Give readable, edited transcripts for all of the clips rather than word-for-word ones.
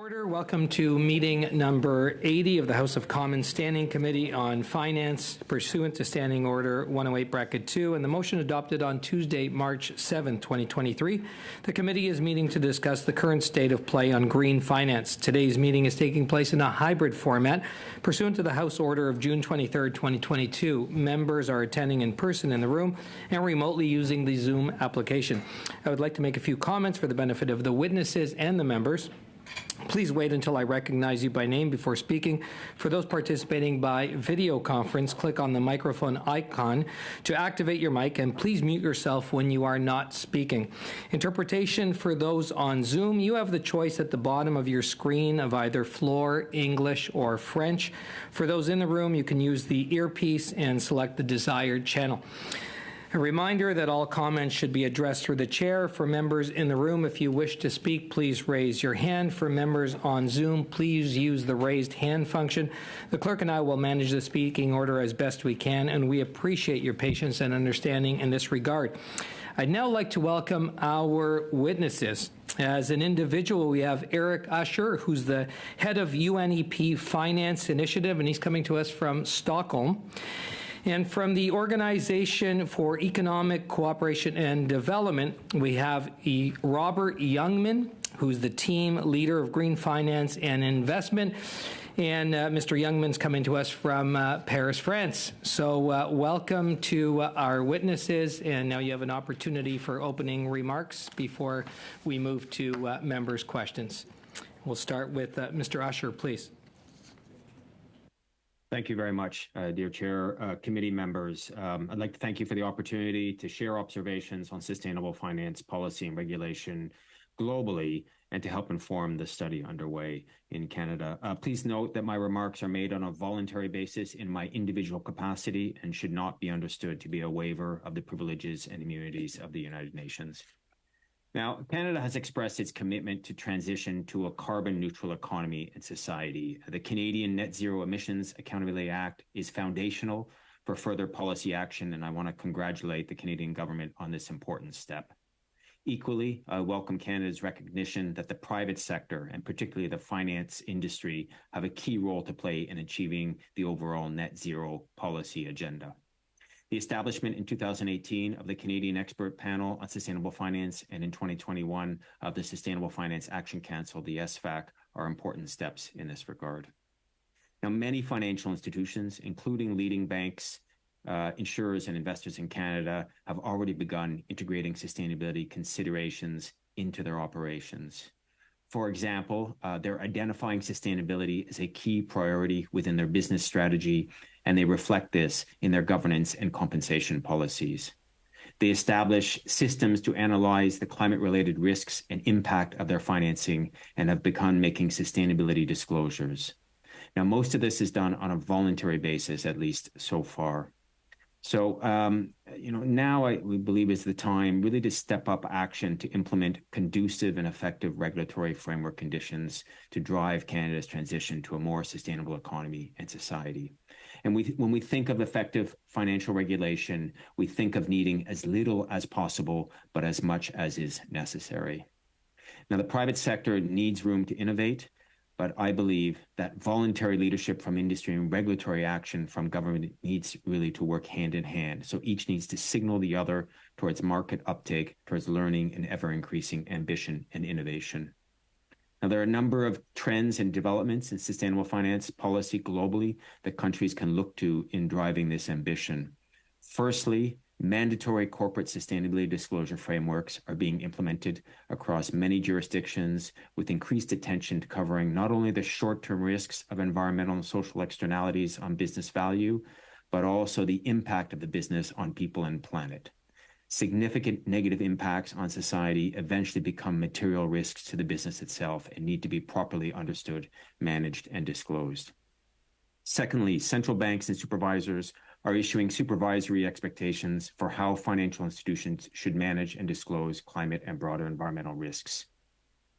Order. Welcome to meeting number 80 of the House of Commons Standing Committee on Finance, pursuant to Standing Order 108 Bracket 2 and the motion adopted on Tuesday, March 7, 2023. The committee is meeting to discuss the current state of play on green finance. Today's meeting is taking place in a hybrid format, pursuant to the House Order of June 23, 2022. Members are attending in person in the room and remotely using the Zoom application. I would like to make a few comments for the benefit of the witnesses and the members. Please wait until I recognize you by name before speaking. For those participating by video conference, click on the microphone icon to activate your mic, and please mute yourself when you are not speaking. Interpretation for those on Zoom, you have the choice at the bottom of your screen of either floor, English, or French. For those in the room, you can use the earpiece and select the desired channel. A reminder that all comments should be addressed through the chair. For members in the room, if you wish to speak, please raise your hand. For members on Zoom, please use the raised hand function. The clerk and I will manage the speaking order as best we can, and we appreciate your patience and understanding in this regard. I'd now like to welcome our witnesses. As an individual, we have Eric Usher, who's the head of UNEP Finance Initiative, and he's coming to us from Stockholm. And from the Organization for Economic Cooperation and Development, we have Robert Youngman, who's the team leader of Green Finance and Investment. And Mr. Youngman's coming to us from Paris, France. So welcome to our witnesses. And now you have an opportunity for opening remarks before we move to members' questions. We'll start with Mr. Usher, please. Thank you very much, dear Chair, committee members. I'd like to thank you for the opportunity to share observations on sustainable finance policy and regulation globally and to help inform the study underway in Canada. Please note that my remarks are made on a voluntary basis in my individual capacity and should not be understood to be a waiver of the privileges and immunities of the United Nations. Now, Canada has expressed its commitment to transition to a carbon-neutral economy and society. The Canadian Net Zero Emissions Accountability Act is foundational for further policy action, and I want to congratulate the Canadian government on this important step. Equally, I welcome Canada's recognition that the private sector, and particularly the finance industry, have a key role to play in achieving the overall net zero policy agenda. The establishment in 2018 of the Canadian Expert Panel on Sustainable Finance and in 2021 of the Sustainable Finance Action Council, the SFAC, are important steps in this regard. Now, many financial institutions, including leading banks, insurers, and investors in Canada, have already begun integrating sustainability considerations into their operations. For example, they're identifying sustainability as a key priority within their business strategy, and they reflect this in their governance and compensation policies. They establish systems to analyze the climate-related risks and impact of their financing and have begun making sustainability disclosures. Now, most of this is done on a voluntary basis, at least so far. So, now we believe is the time really to step up action to implement conducive and effective regulatory framework conditions to drive Canada's transition to a more sustainable economy and society. And when we think of effective financial regulation, we think of needing as little as possible, but as much as is necessary. Now, the private sector needs room to innovate, but I believe that voluntary leadership from industry and regulatory action from government needs really to work hand in hand. So each needs to signal the other towards market uptake, towards learning and ever-increasing ambition and innovation. Now, there are a number of trends and developments in sustainable finance policy globally that countries can look to in driving this ambition. Firstly, mandatory corporate sustainability disclosure frameworks are being implemented across many jurisdictions with increased attention to covering not only the short-term risks of environmental and social externalities on business value, but also the impact of the business on people and planet. Significant negative impacts on society eventually become material risks to the business itself and need to be properly understood, managed, and disclosed. Secondly, central banks and supervisors are issuing supervisory expectations for how financial institutions should manage and disclose climate and broader environmental risks.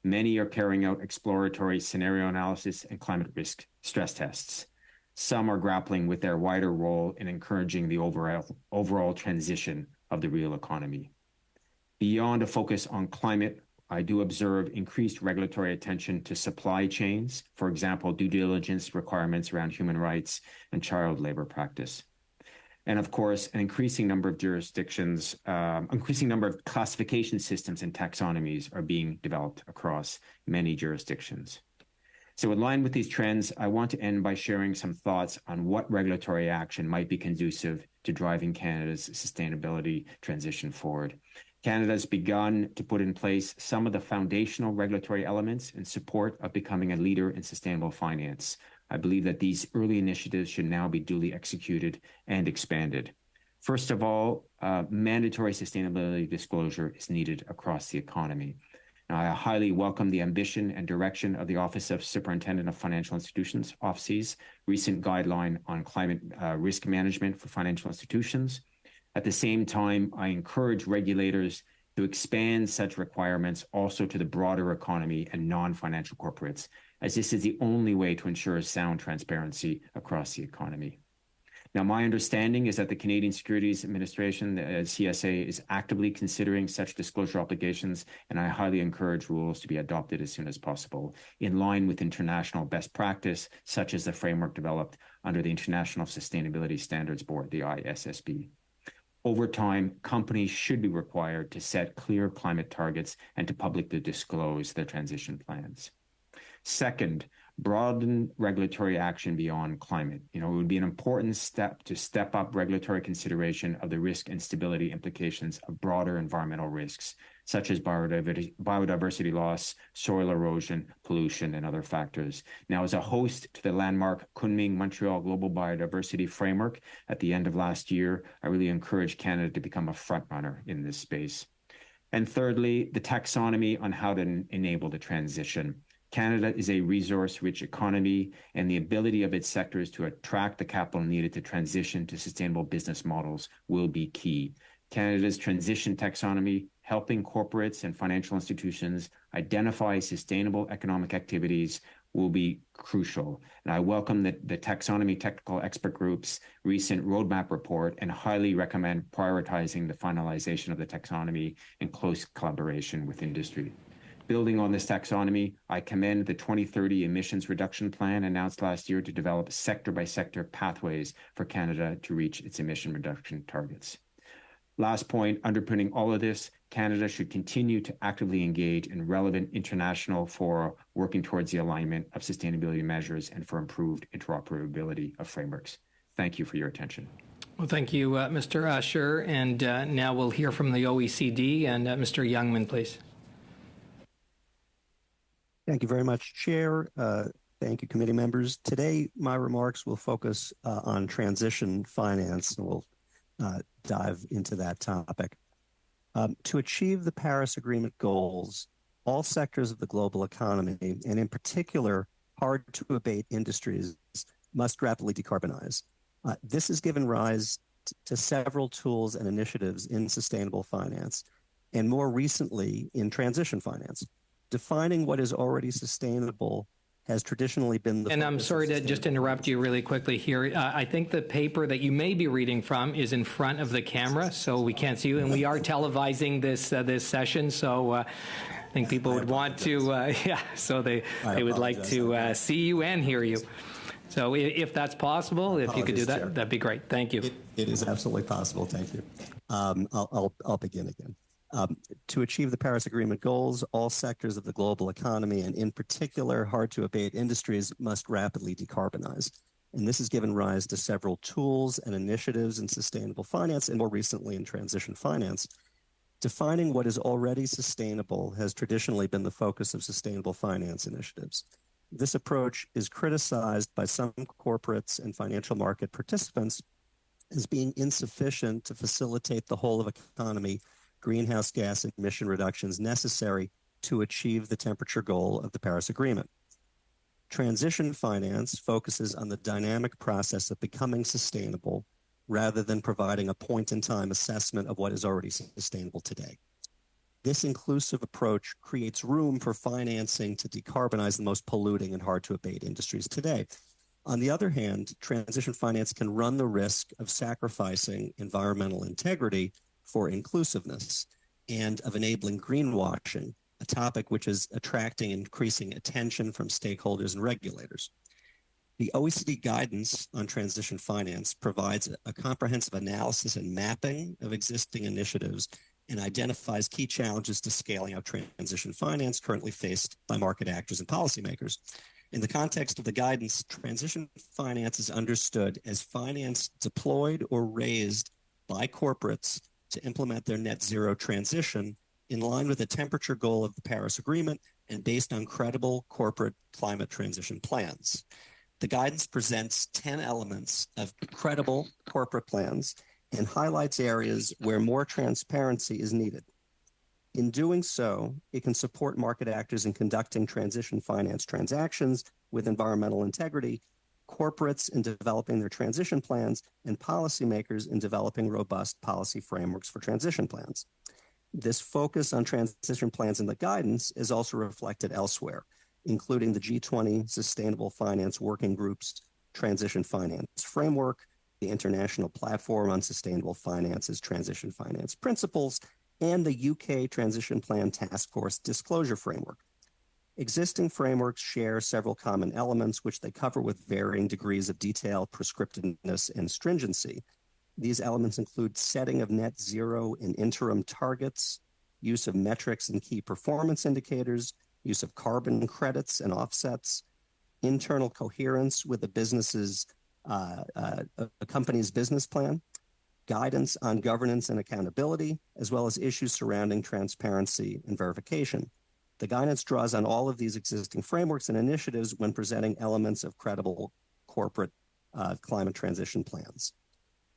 Many are carrying out exploratory scenario analysis and climate risk stress tests. Some are grappling with their wider role in encouraging the overall transition of the real economy. Beyond a focus on climate I do observe increased regulatory attention to supply chains, for example, due diligence requirements around human rights and child labor practice. And of course, an increasing number of jurisdictions, increasing number of classification systems and taxonomies are being developed across many jurisdictions. So in line with these trends, I want to end by sharing some thoughts on what regulatory action might be conducive to driving Canada's sustainability transition forward. Canada has begun to put in place some of the foundational regulatory elements in support of becoming a leader in sustainable finance. I believe that these early initiatives should now be duly executed and expanded. First of all, mandatory sustainability disclosure is needed across the economy. Now, I highly welcome the ambition and direction of the Office of Superintendent of Financial Institutions, OFSI's recent guideline on climate risk management for financial institutions. At the same time, I encourage regulators to expand such requirements also to the broader economy and non-financial corporates, as this is the only way to ensure sound transparency across the economy. Now, my understanding is that the Canadian Securities Administration, the CSA, is actively considering such disclosure obligations, and I highly encourage rules to be adopted as soon as possible, in line with international best practice, such as the framework developed under the International Sustainability Standards Board, the ISSB. Over time, companies should be required to set clear climate targets and to publicly disclose their transition plans. Second, broaden regulatory action beyond climate. It would be an important step to step up regulatory consideration of the risk and stability implications of broader environmental risks, such as biodiversity loss, soil erosion, pollution, and other factors. Now, as a host to the landmark Kunming-Montreal Global Biodiversity Framework at the end of last year, I really encourage Canada to become a frontrunner in this space. And thirdly, the taxonomy on how to enable the transition. Canada is a resource-rich economy, and the ability of its sectors to attract the capital needed to transition to sustainable business models will be key. Canada's transition taxonomy, helping corporates and financial institutions identify sustainable economic activities, will be crucial. And I welcome the Taxonomy Technical Expert Group's recent roadmap report and highly recommend prioritizing the finalization of the taxonomy in close collaboration with industry. Building on this taxonomy, I commend the 2030 emissions reduction plan announced last year to develop sector-by-sector pathways for Canada to reach its emission reduction targets. Last point, underpinning all of this, Canada should continue to actively engage in relevant international fora working towards the alignment of sustainability measures and for improved interoperability of frameworks. Thank you for your attention. Well, thank you, Mr. Usher. And now we'll hear from the OECD and Mr. Youngman, please. Thank you very much, Chair. Thank you, committee members. Today, my remarks will focus on transition finance, and we'll dive into that topic. To achieve the Paris Agreement goals, all sectors of the global economy, and in particular, hard-to-abate industries, must rapidly decarbonize. This has given rise to several tools and initiatives in sustainable finance, and more recently in transition finance. Defining what is already sustainable has traditionally been the... And I'm sorry to just interrupt you really quickly here. I think the paper that you may be reading from is in front of the camera, so we can't see you. And we are televising this this session, so I think people would want to, so they would like to see you and hear you. So if that's possible, if you could do that, Chair. That'd be great. Thank you. It is absolutely possible. Thank you. I'll begin again. To achieve the Paris Agreement goals, all sectors of the global economy, and in particular hard-to-abate industries, must rapidly decarbonize. And this has given rise to several tools and initiatives in sustainable finance, and more recently in transition finance. Defining what is already sustainable has traditionally been the focus of sustainable finance initiatives. This approach is criticized by some corporates and financial market participants as being insufficient to facilitate the whole of economy greenhouse gas emission reductions necessary to achieve the temperature goal of the Paris Agreement. Transition finance focuses on the dynamic process of becoming sustainable rather than providing a point-in-time assessment of what is already sustainable today. This inclusive approach creates room for financing to decarbonize the most polluting and hard-to-abate industries today. On the other hand, transition finance can run the risk of sacrificing environmental integrity for inclusiveness and of enabling greenwashing a topic which is attracting increasing attention from stakeholders and regulators. The OECD guidance on transition finance provides a comprehensive analysis and mapping of existing initiatives and identifies key challenges to scaling out transition finance currently faced by market actors and policymakers. In the context of the guidance, transition finance is understood as finance deployed or raised by corporates to implement their net zero transition in line with the temperature goal of the Paris Agreement and based on credible corporate climate transition plans. The guidance presents 10 elements of credible corporate plans and highlights areas where more transparency is needed. In doing so, it can support market actors in conducting transition finance transactions with environmental integrity, corporates in developing their transition plans, and policymakers in developing robust policy frameworks for transition plans. This focus on transition plans in the guidance is also reflected elsewhere, including the G20 Sustainable Finance Working Group's Transition Finance Framework, the International Platform on Sustainable Finance's Transition Finance Principles, and the UK Transition Plan Task Force Disclosure Framework. Existing frameworks share several common elements, which they cover with varying degrees of detail, prescriptiveness, and stringency. These elements include setting of net zero and interim targets, use of metrics and key performance indicators, use of carbon credits and offsets, internal coherence with a company's business plan, guidance on governance and accountability, as well as issues surrounding transparency and verification. The guidance draws on all of these existing frameworks and initiatives when presenting elements of credible corporate climate transition plans.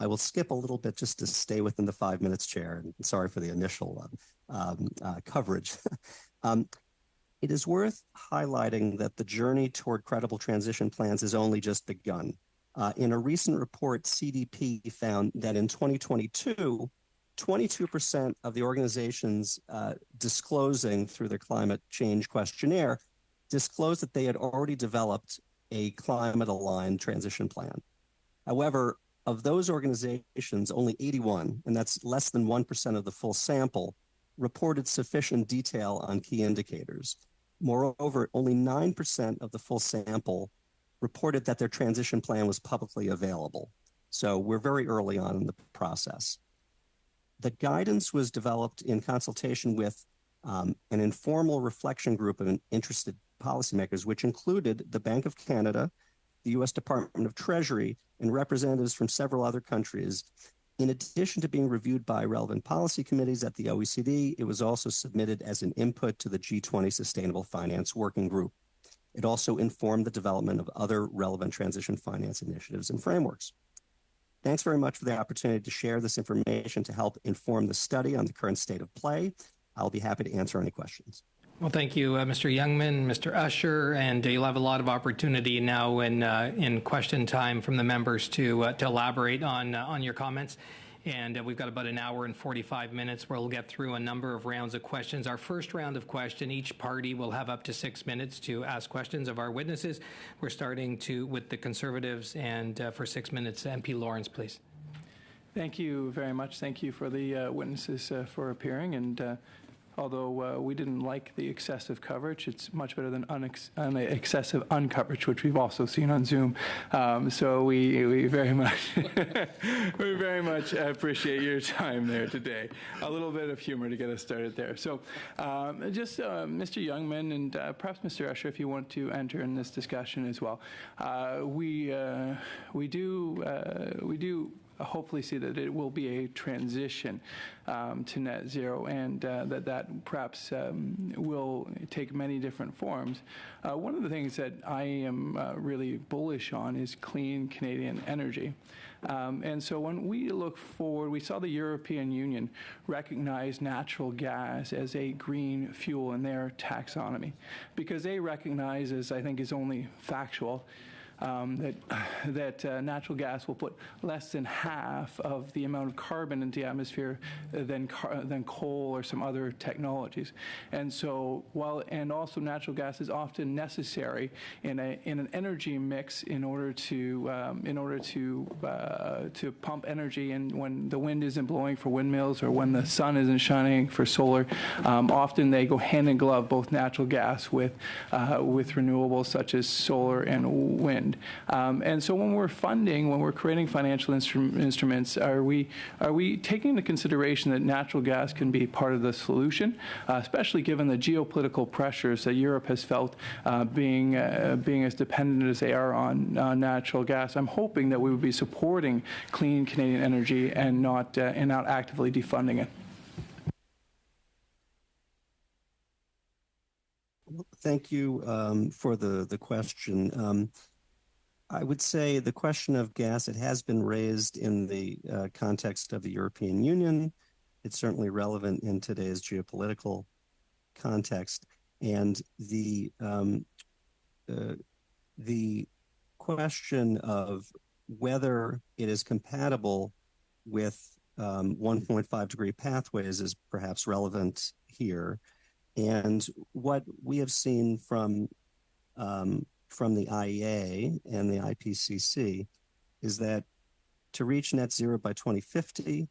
I will skip a little bit just to stay within the 5 minutes, Chair, and sorry for the initial coverage. It is worth highlighting that the journey toward credible transition plans has only just begun. In a recent report, CDP found that in 2022, 22% of the organizations disclosing through their climate change questionnaire disclosed that they had already developed a climate-aligned transition plan. However, of those organizations, only 81, and that's less than 1% of the full sample, reported sufficient detail on key indicators. Moreover, only 9% of the full sample reported that their transition plan was publicly available. So we're very early on in the process. The guidance was developed in consultation with an informal reflection group of interested policymakers, which included the Bank of Canada, the U.S. Department of Treasury, and representatives from several other countries. In addition to being reviewed by relevant policy committees at the OECD, it was also submitted as an input to the G20 Sustainable Finance Working Group. It also informed the development of other relevant transition finance initiatives and frameworks. Thanks very much for the opportunity to share this information to help inform the study on the current state of play. I'll be happy to answer any questions. Well, thank you, Mr. Youngman, Mr. Usher, and you'll have a lot of opportunity now in question time from the members to elaborate on your comments. And we've got about an hour and 45 minutes where we'll get through a number of rounds of questions. Our first round of question, each party will have up to 6 minutes to ask questions of our witnesses. We're starting with the Conservatives, and for 6 minutes, MP Lawrence, please. Thank you very much. Thank you for the witnesses for appearing. And although we didn't like the excessive coverage, it's much better than excessive uncoverage, which we've also seen on Zoom. So we very much we very much appreciate your time there today. A little bit of humor to get us started there. So just Mr. Youngman and perhaps Mr. Usher, if you want to enter in this discussion as well. We do hopefully see that it will be a transition to net zero, and that perhaps will take many different forms. One of the things that I am really bullish on is clean Canadian energy. And so when we look forward, we saw the European Union recognize natural gas as a green fuel in their taxonomy, because they recognize, as I think is only factual, that natural gas will put less than half of the amount of carbon into the atmosphere than coal or some other technologies. And so and also natural gas is often necessary in an energy mix in order to pump energy, and when the wind isn't blowing for windmills or when the sun isn't shining for solar, often they go hand in glove, both natural gas with renewables such as solar and wind. And so when we're creating financial instruments, are we taking into consideration that natural gas can be part of the solution, especially given the geopolitical pressures that Europe has felt being as dependent as they are on natural gas? I'm hoping that we would be supporting clean Canadian energy and not actively defunding it. Thank you for the question. I would say the question of gas, it has been raised in the context of the European Union. It's certainly relevant in today's geopolitical context. And the question of whether it is compatible with 1.5 degree pathways is perhaps relevant here. And what we have seen from the IEA and the IPCC is that to reach net zero by 2050,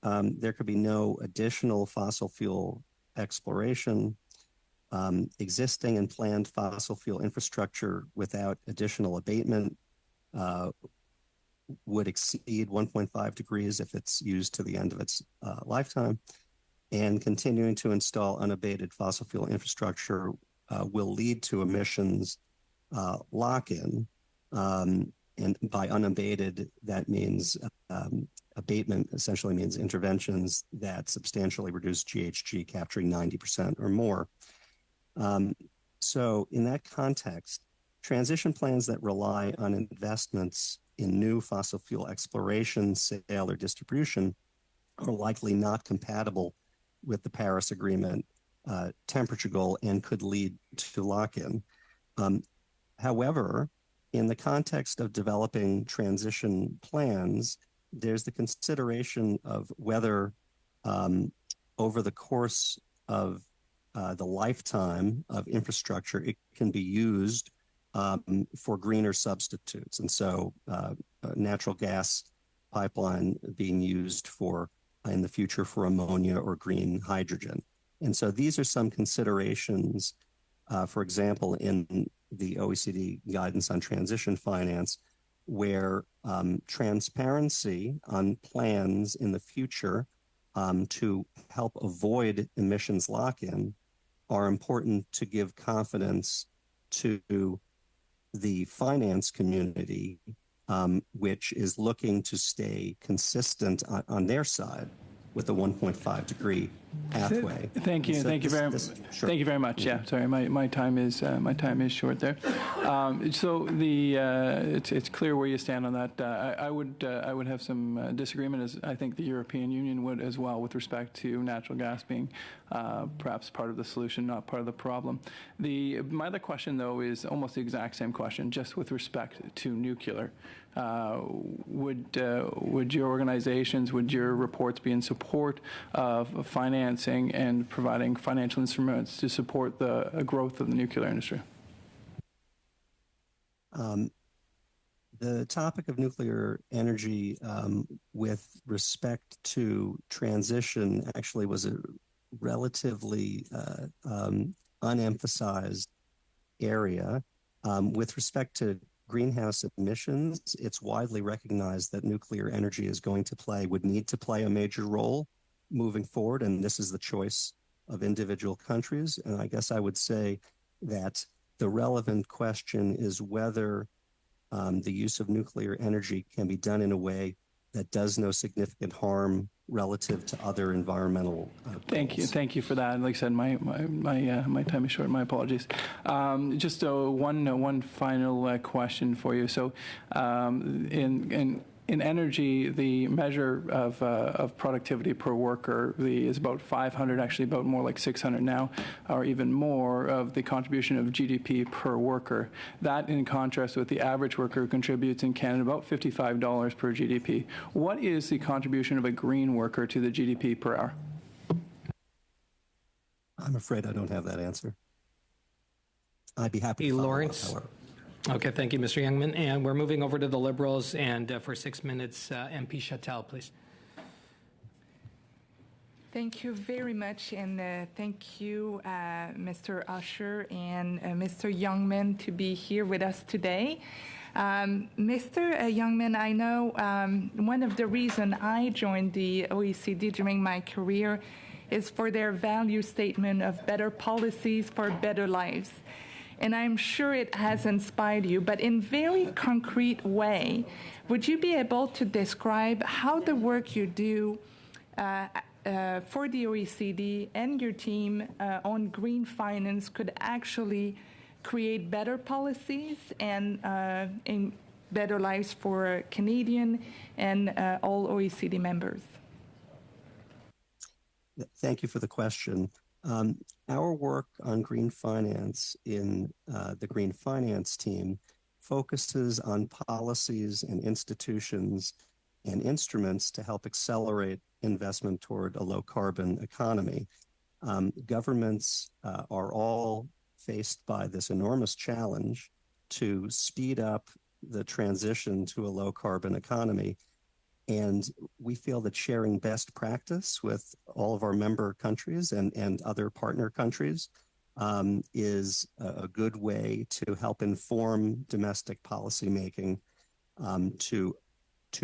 there could be no additional fossil fuel exploration. Existing and planned fossil fuel infrastructure without additional abatement would exceed 1.5 degrees if it's used to the end of its lifetime. And continuing to install unabated fossil fuel infrastructure will lead to emissions lock-in. And by unabated, that means abatement essentially means interventions that substantially reduce GHG, capturing 90% or more. So in that context, transition plans that rely on investments in new fossil fuel exploration, sale, or distribution are likely not compatible with the Paris Agreement temperature goal and could lead to lock-in. However, in the context of developing transition plans, there's the consideration of whether over the course of the lifetime of infrastructure, it can be used for greener substitutes. And so natural gas pipeline being used for in the future for ammonia or green hydrogen. And so these are some considerations, for example, in the OECD guidance on transition finance, where transparency on plans in the future to help avoid emissions lock-in are important to give confidence to the finance community, which is looking to stay consistent on their side with the 1.5 degree pathway. Thank you. So Thank you very much. Sure. Thank you very much. Yeah, sorry, my time is short there. So it's clear where you stand on that. I would have some disagreement, as I think the European Union would as well, with respect to natural gas being perhaps part of the solution, not part of the problem. My other question, though, is almost the exact same question, just with respect to nuclear. Would your organizations, would your reports be in support of financing and providing financial instruments to support the growth of the nuclear industry? The topic of nuclear energy with respect to transition actually was a relatively unemphasized area. With respect to greenhouse emissions, it's widely recognized that nuclear energy would need to play a major role moving forward, and this is the choice of individual countries. And I guess I would say that the relevant question is whether the use of nuclear energy can be done in a way that does no significant harm relative to other environmental goals. Thank you for that. Like I said, my time is short. My apologies. Just one final question for you. So, In energy, the measure of productivity per worker is about 500, actually about more like 600 now, or even more of the contribution of GDP per worker. That, in contrast with the average worker who contributes in Canada about $55 per GDP. What is the contribution of a green worker to the GDP per hour? I'm afraid I don't have that answer. I'd be happy to follow Lawrence. up, however. Okay, thank you, Mr. Youngman. And we're moving over to the Liberals, and for 6 minutes, MP Chattel, please. Thank you very much, and thank you, Mr. Usher and Mr. Youngman, to be here with us today. Mr. Youngman, I know one of the reasons I joined the OECD during my career is for their value statement of better policies for better lives. And I'm sure it has inspired you, but in very concrete way, would you be able to describe how the work you do for the OECD and your team on green finance could actually create better policies and better lives for Canadian and all OECD members? Thank you for the question. Our work on green finance in the green finance team focuses on policies and institutions and instruments to help accelerate investment toward a low carbon economy. Governments are all faced by this enormous challenge to speed up the transition to a low carbon economy. And we feel that sharing best practice with all of our member countries and other partner countries is a good way to help inform domestic policymaking to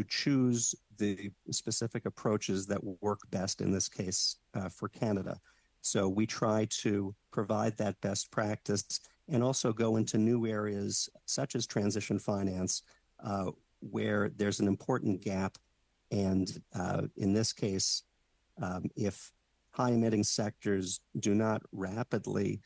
choose the specific approaches that work best in this case for Canada. So we try to provide that best practice and also go into new areas such as transition finance where there's an important gap. And in this case, if high-emitting sectors do not rapidly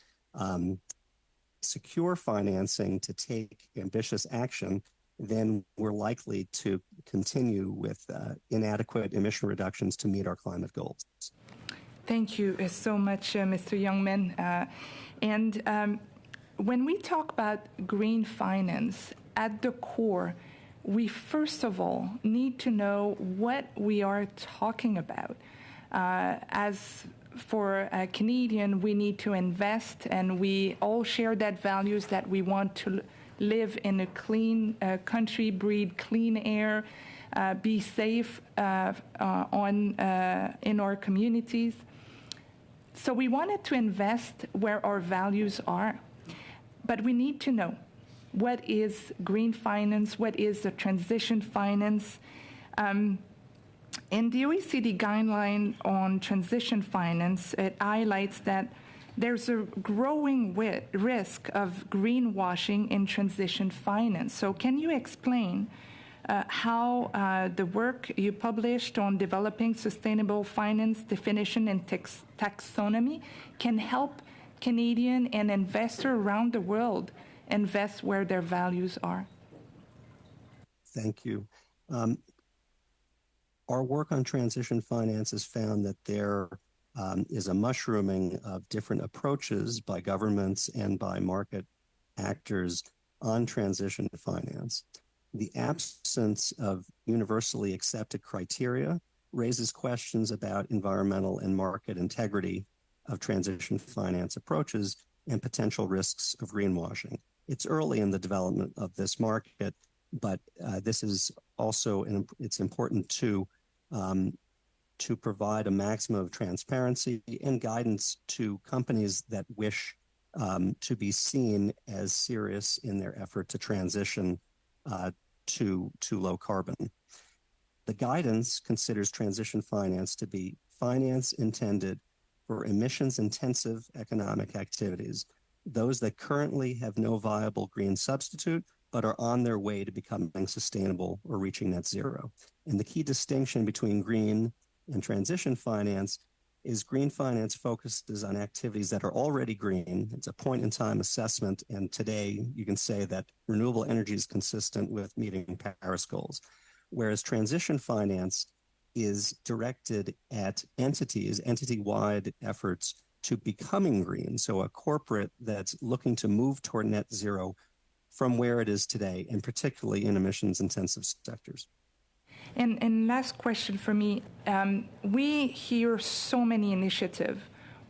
secure financing to take ambitious action, then we're likely to continue with inadequate emission reductions to meet our climate goals. Thank you so much, Mr. Youngman. And when we talk about green finance, at the core, we first of all need to know what we are talking about. As for a Canadian, we need to invest, and we all share that values that we want to live in a clean country, breathe clean air, be safe in our communities. So we wanted to invest where our values are, but we need to know what is green finance, what is the transition finance. In the OECD guideline on transition finance, it highlights that there's a growing risk of greenwashing in transition finance. So can you explain how the work you published on developing sustainable finance definition and taxonomy can help Canadian and investors around the world invest where their values are? Thank you. Our work on transition finance has found that there is a mushrooming of different approaches by governments and by market actors on transition finance. The absence of universally accepted criteria raises questions about environmental and market integrity of transition finance approaches and potential risks of greenwashing. It's early in the development of this market, but this is also it's important to provide a maximum of transparency and guidance to companies that wish to be seen as serious in their effort to transition to low carbon. The guidance considers transition finance to be finance intended for emissions-intensive economic activities, those that currently have no viable green substitute, but are on their way to becoming sustainable or reaching net zero. And the key distinction between green and transition finance is green finance focuses on activities that are already green. It's a point-in-time assessment, and today you can say that renewable energy is consistent with meeting Paris goals. whereas transition finance is directed at entities, entity-wide efforts to becoming green. So a corporate that's looking to move toward net zero from where it is today, and particularly in emissions-intensive sectors. And last question for me. We hear so many initiatives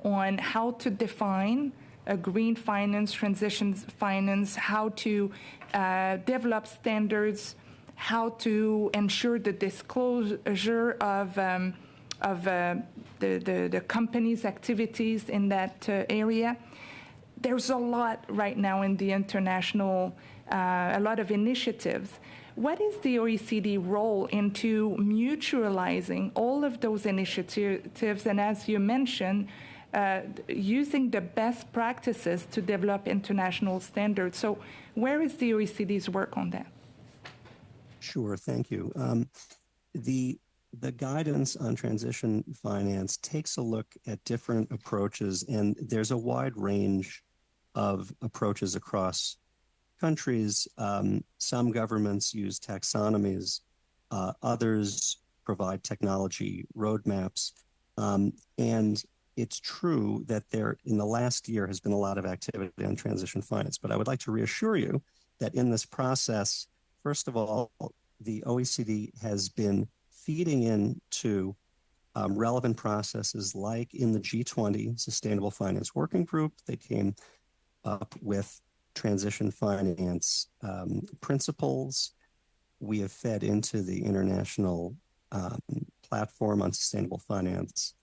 on how to define a green finance, transition finance, how to develop standards, how to ensure the disclosure of the company's activities in that area. There's a lot right now in the international, a lot of initiatives. What is the OECD role into mutualizing all of those initiatives, and as you mentioned, using the best practices to develop international standards? So where is the OECD's work on that? Sure, thank you. The guidance on transition finance takes a look at different approaches, and there's a wide range of approaches across countries. Some governments use taxonomies, others provide technology roadmaps, and it's true that there, in the last year, has been a lot of activity on transition finance. But I would like to reassure you that in this process, first of all, the OECD has been feeding into relevant processes like in the G20 Sustainable Finance Working Group. They came up with transition finance principles. We have fed into the international platform on sustainable finance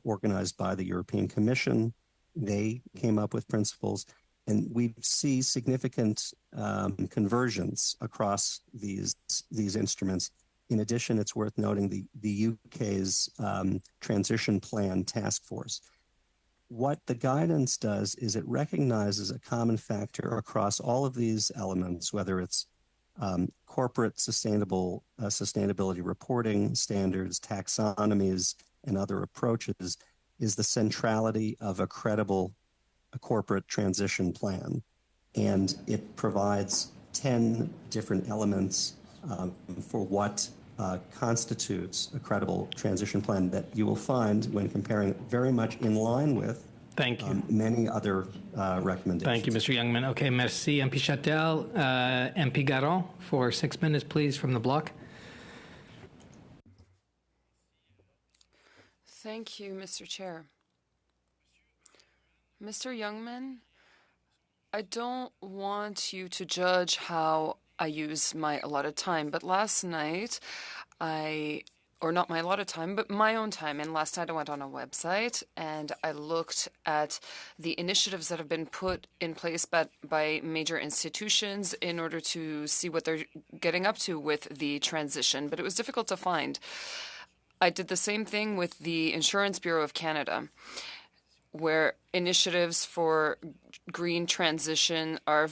organized by the European Commission. They came up with principles, and we see significant convergence across these instruments. In addition, it's worth noting the UK's transition plan task force. What the guidance does is it recognizes a common factor across all of these elements, whether it's corporate sustainability reporting standards, taxonomies, and other approaches, is the centrality of a credible corporate transition plan. And it provides 10 different elements for what constitutes a credible transition plan that you will find when comparing it very much in line with many other recommendations. Thank you, Mr. Youngman. Okay, merci. MP Chatel, MP Garon, for 6 minutes, please, from the block. Thank you, Mr. Chair. Mr. Youngman, I don't want you to judge how I use my allotted time, but last night or not my allotted time, but my own time. And last night I went on a website and I looked at the initiatives that have been put in place by major institutions in order to see what they're getting up to with the transition, but it was difficult to find. I did the same thing with the Insurance Bureau of Canada, where initiatives for green transition are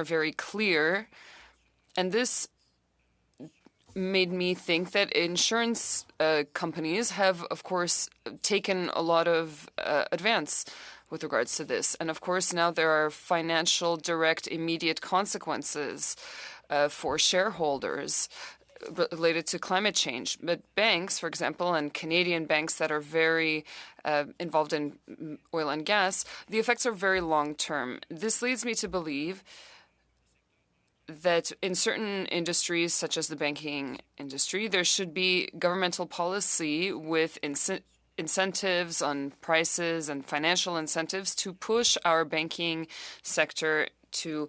very clear, and this made me think that insurance companies have, of course, taken a lot of advance with regards to this. And of course, now there are financial, direct, immediate consequences for shareholders related to climate change. But banks, for example, and Canadian banks that are very involved in oil and gas, the effects are very long-term. This leads me to believe that in certain industries, such as the banking industry, there should be governmental policy with incentives on prices and financial incentives to push our banking sector to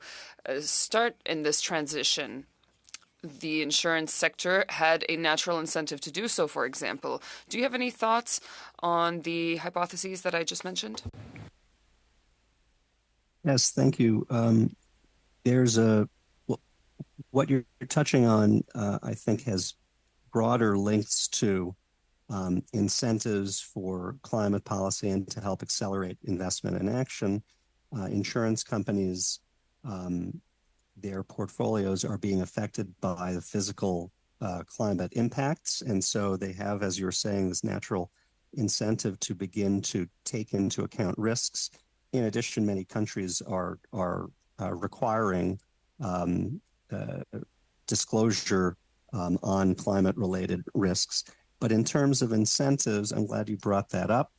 start in this transition. The insurance sector had a natural incentive to do so, for example. Do you have any thoughts on the hypotheses that I just mentioned? Yes, thank you. What you're touching on, I think, has broader links to incentives for climate policy and to help accelerate investment and action. Insurance companies, their portfolios are being affected by the physical climate impacts. And so they have, as you're saying, this natural incentive to begin to take into account risks. In addition, many countries are requiring disclosure on climate-related risks. But in terms of incentives, I'm glad you brought that up.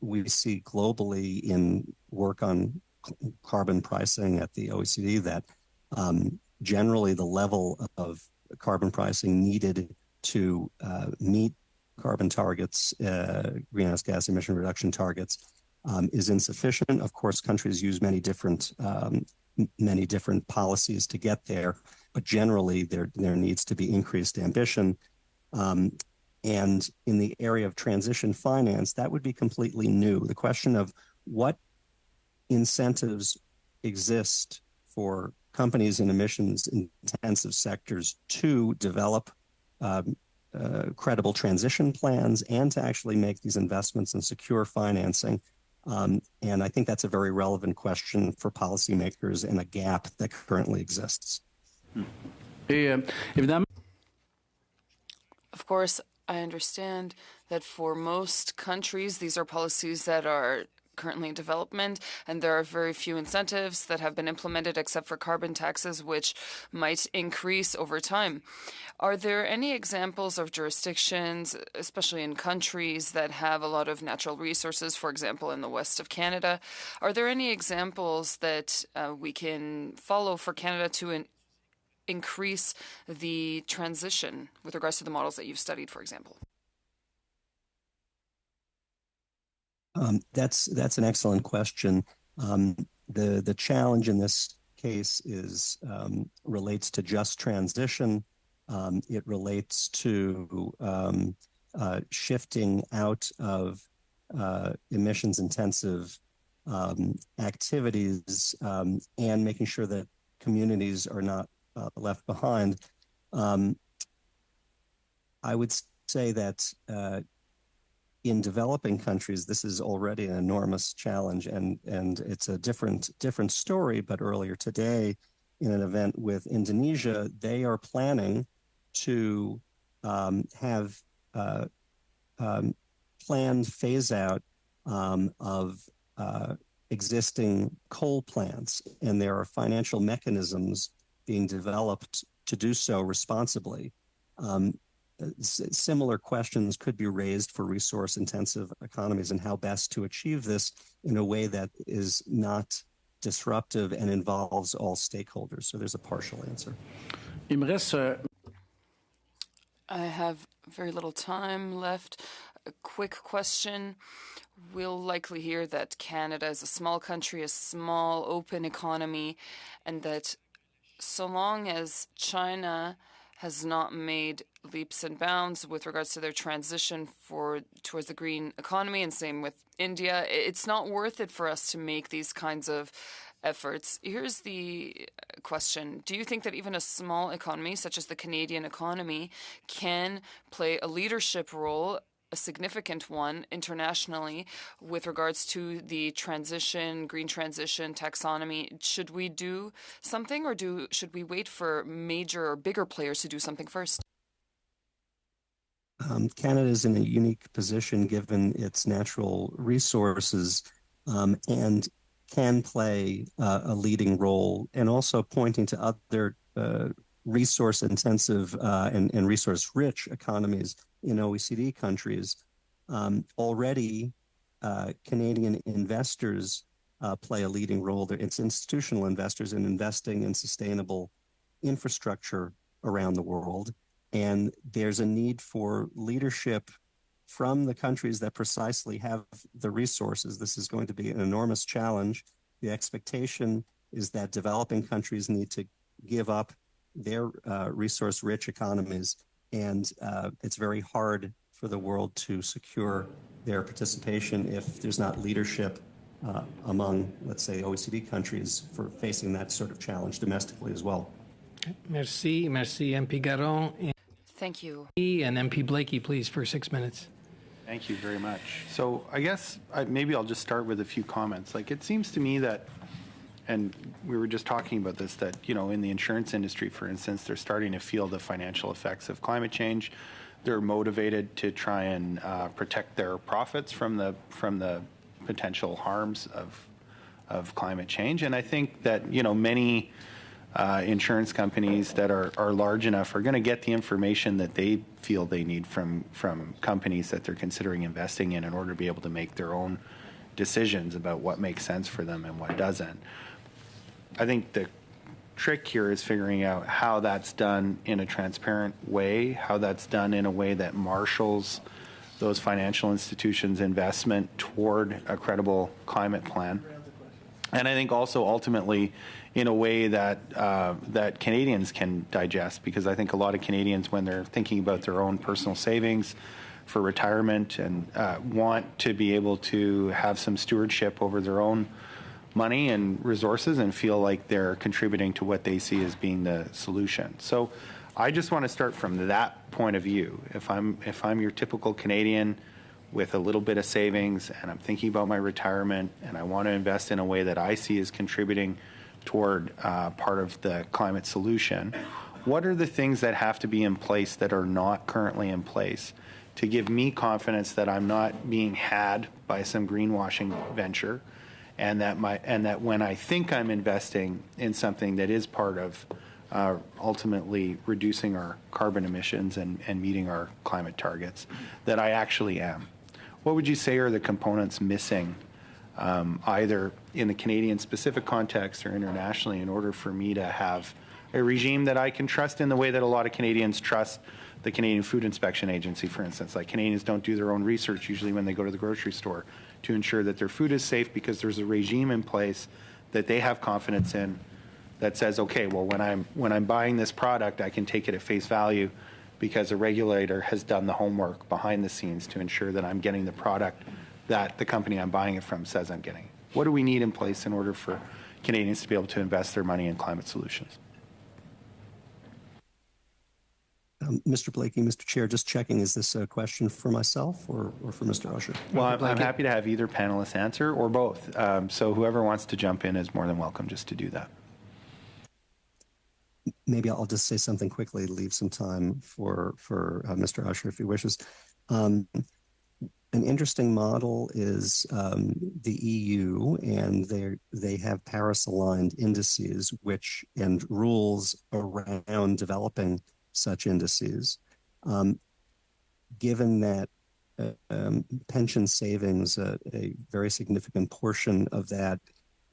We see globally in work on carbon pricing at the OECD that generally the level of carbon pricing needed to meet carbon targets, greenhouse gas emission reduction targets, is insufficient. Of course, countries use many different policies to get there, but generally there needs to be increased ambition. And in the area of transition finance, that would be completely new. The question of what incentives exist for companies in emissions-intensive sectors to develop credible transition plans and to actually make these investments and secure financing. And I think that's a very relevant question for policymakers and a gap that currently exists. Of course, I understand that for most countries, these are policies that are currently in development, and there are very few incentives that have been implemented except for carbon taxes, which might increase over time. Are there any examples of jurisdictions, especially in countries that have a lot of natural resources, for example, in the west of Canada? Are there any examples that we can follow for Canada to increase the transition with regards to the models that you've studied, for example? That's an excellent question. The challenge in this case is relates to just transition. It relates to shifting out of emissions-intensive activities and making sure that communities are not left behind. I would say that in developing countries, this is already an enormous challenge, and it's a different story. But earlier today, in an event with Indonesia, they are planning to have planned phase out of existing coal plants, and there are financial mechanisms being developed to do so responsibly. Similar questions could be raised for resource-intensive economies and how best to achieve this in a way that is not disruptive and involves all stakeholders. So there's a partial answer. I have very little time left. A quick question. We'll likely hear that Canada is a small country, a small, open economy, and that so long as China has not made leaps and bounds with regards to their transition towards the green economy, and same with India, it's not worth it for us to make these kinds of efforts. Here's the question. Do you think that even a small economy, such as the Canadian economy, can play a leadership role, a significant one internationally, with regards to the transition, green transition, taxonomy? Should we do something, or should we wait for major or bigger players to do something first? Canada is in a unique position given its natural resources and can play a leading role, and also pointing to other resource-intensive and resource-rich economies in OECD countries. Already, Canadian investors play a leading role. It's institutional investors in investing in sustainable infrastructure around the world. And there's a need for leadership from the countries that precisely have the resources. This is going to be an enormous challenge. The expectation is that developing countries need to give up their resource-rich economies, and it's very hard for the world to secure their participation if there's not leadership among, let's say, OECD countries for facing that sort of challenge domestically as well. Merci, MP Garon. Thank you. And MP Blakey, please, for 6 minutes. Thank you very much. So I guess maybe I'll just start with a few comments. Like, it seems to me that, and we were just talking about this, that, you know, in the insurance industry, for instance, they're starting to feel the financial effects of climate change. They're motivated to try and protect their profits from the potential harms of climate change. And I think that, you know, many insurance companies that are large enough are going to get the information that they feel they need from companies that they're considering investing in order to be able to make their own decisions about what makes sense for them and what doesn't. I think the trick here is figuring out how that's done in a transparent way, how that's done in a way that marshals those financial institutions' investment toward a credible climate plan. And I think also ultimately in a way that that Canadians can digest, because I think a lot of Canadians, when they're thinking about their own personal savings for retirement and want to be able to have some stewardship over their own money and resources and feel like they're contributing to what they see as being the solution. So I just want to start from that point of view. If I'm your typical Canadian with a little bit of savings and I'm thinking about my retirement and I want to invest in a way that I see as contributing toward part of the climate solution, what are the things that have to be in place that are not currently in place to give me confidence that I'm not being had by some greenwashing venture, and that when I think I'm investing in something that is part of ultimately reducing our carbon emissions and meeting our climate targets, that I actually am. What would you say are the components missing, either in the Canadian specific context or internationally, in order for me to have a regime that I can trust in the way that a lot of Canadians trust the Canadian Food Inspection Agency, for instance? Like, Canadians don't do their own research usually when they go to the grocery store to ensure that their food is safe, because there's a regime in place that they have confidence in that says, okay, well, when I'm buying this product, I can take it at face value because a regulator has done the homework behind the scenes to ensure that I'm getting the product that the company I'm buying it from says I'm getting. What do we need in place in order for Canadians to be able to invest their money in climate solutions? Mr. Blakey, Mr. Chair, just checking, is this a question for myself or for Mr. Usher? Well, I'm happy to have either panelist answer or both. So whoever wants to jump in is more than welcome just to do that. Maybe I'll just say something quickly, leave some time for Mr. Usher if he wishes. An interesting model is the EU, and they have Paris-aligned indices and rules around developing such indices. Given that pension savings, a very significant portion of that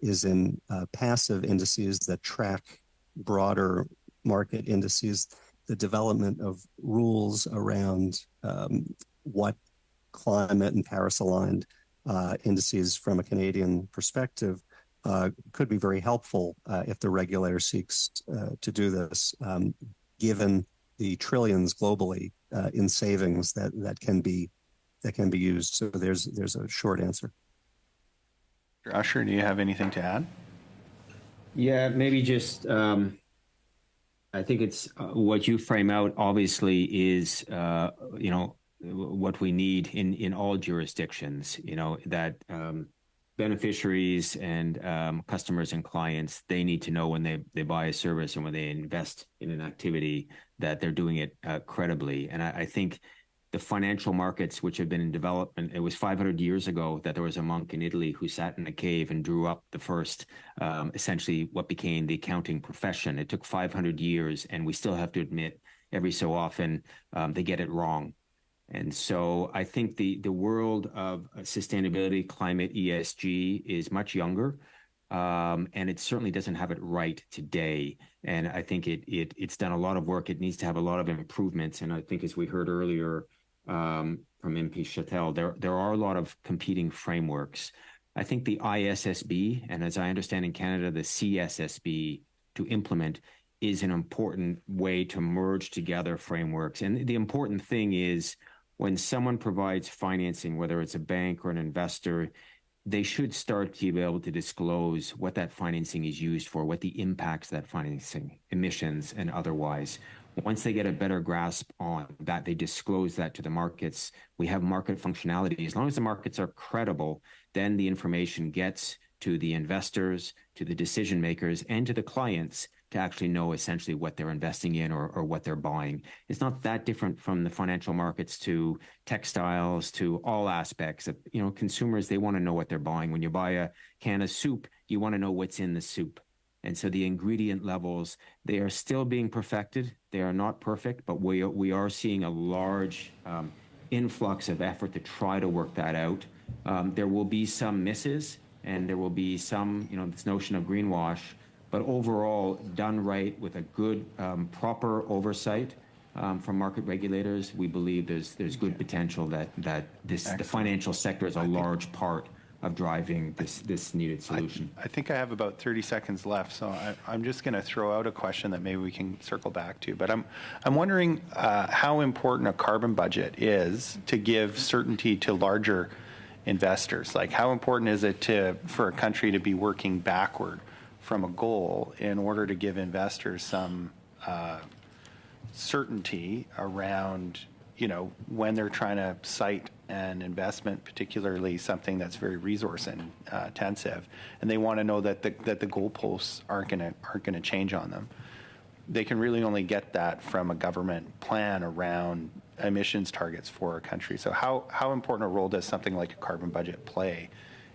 is in passive indices that track broader market indices, the development of rules around what climate and Paris-aligned indices from a Canadian perspective could be very helpful if the regulator seeks to do this, given the trillions globally in savings that can be used. So there's a short answer. Mr. Usher, do you have anything to add? Yeah, maybe just I think it's what you frame out obviously is what we need in all jurisdictions. That beneficiaries and customers and clients, they need to know when they buy a service and when they invest in an activity that they're doing it credibly. And I think the financial markets, which have been in development, it was 500 years ago that there was a monk in Italy who sat in a cave and drew up the first, essentially what became the accounting profession. It took 500 years, and we still have to admit every so often they get it wrong. And so I think the world of sustainability, climate, ESG is much younger, and it certainly doesn't have it right today. And I think it's done a lot of work. It needs to have a lot of improvements. And I think, as we heard earlier from MP Chattel, there are a lot of competing frameworks. I think the ISSB, and as I understand in Canada, the CSSB to implement, is an important way to merge together frameworks. And the important thing is, when someone provides financing, whether it's a bank or an investor, they should start to be able to disclose what that financing is used for, what the impacts of that financing, emissions and otherwise. Once they get a better grasp on that, they disclose that to the markets. We have market functionality. As long as the markets are credible, then the information gets to the investors, to the decision makers, and to the clients to actually know essentially what they're investing in or what they're buying. It's not that different from the financial markets to textiles, to all aspects of, consumers, they want to know what they're buying. When you buy a can of soup, you want to know what's in the soup. And so the ingredient levels, they are still being perfected. They are not perfect, but we are seeing a large influx of effort to try to work that out. There will be some misses, and there will be some, this notion of greenwash, but overall, done right with a good, proper oversight from market regulators, we believe there's good potential that the financial sector is a large part of driving this needed solution. I think I have about 30 seconds left, so I'm just going to throw out a question that maybe we can circle back to. But I'm wondering how important a carbon budget is to give certainty to larger investors. Like, how important is it for a country to be working backward from a goal in order to give investors some certainty around, when they're trying to cite an investment, particularly something that's very resource intensive, and they want to know that the goalposts aren't going to change on them. They can really only get that from a government plan around emissions targets for a country. So how important a role does something like a carbon budget play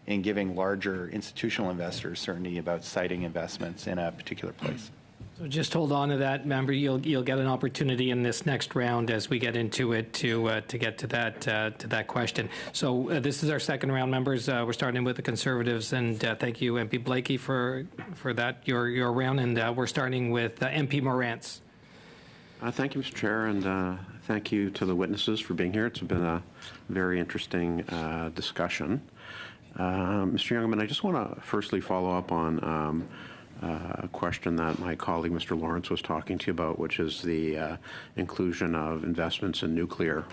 in giving larger institutional investors certainty about citing investments in a particular place? So just hold on to that, member. You'll get an opportunity in this next round as we get into it to get to that question. So this is our second round, members. We're starting with the Conservatives, and thank you, MP Blakey, for that your round. And we're starting with MP Morantz. Thank you, Mr. Chair, and thank you to the witnesses for being here. It's been a very interesting discussion. Mr. Youngman, I just want to firstly follow up on a question that my colleague, Mr. Lawrence, was talking to you about, which is the inclusion of investments in nuclear.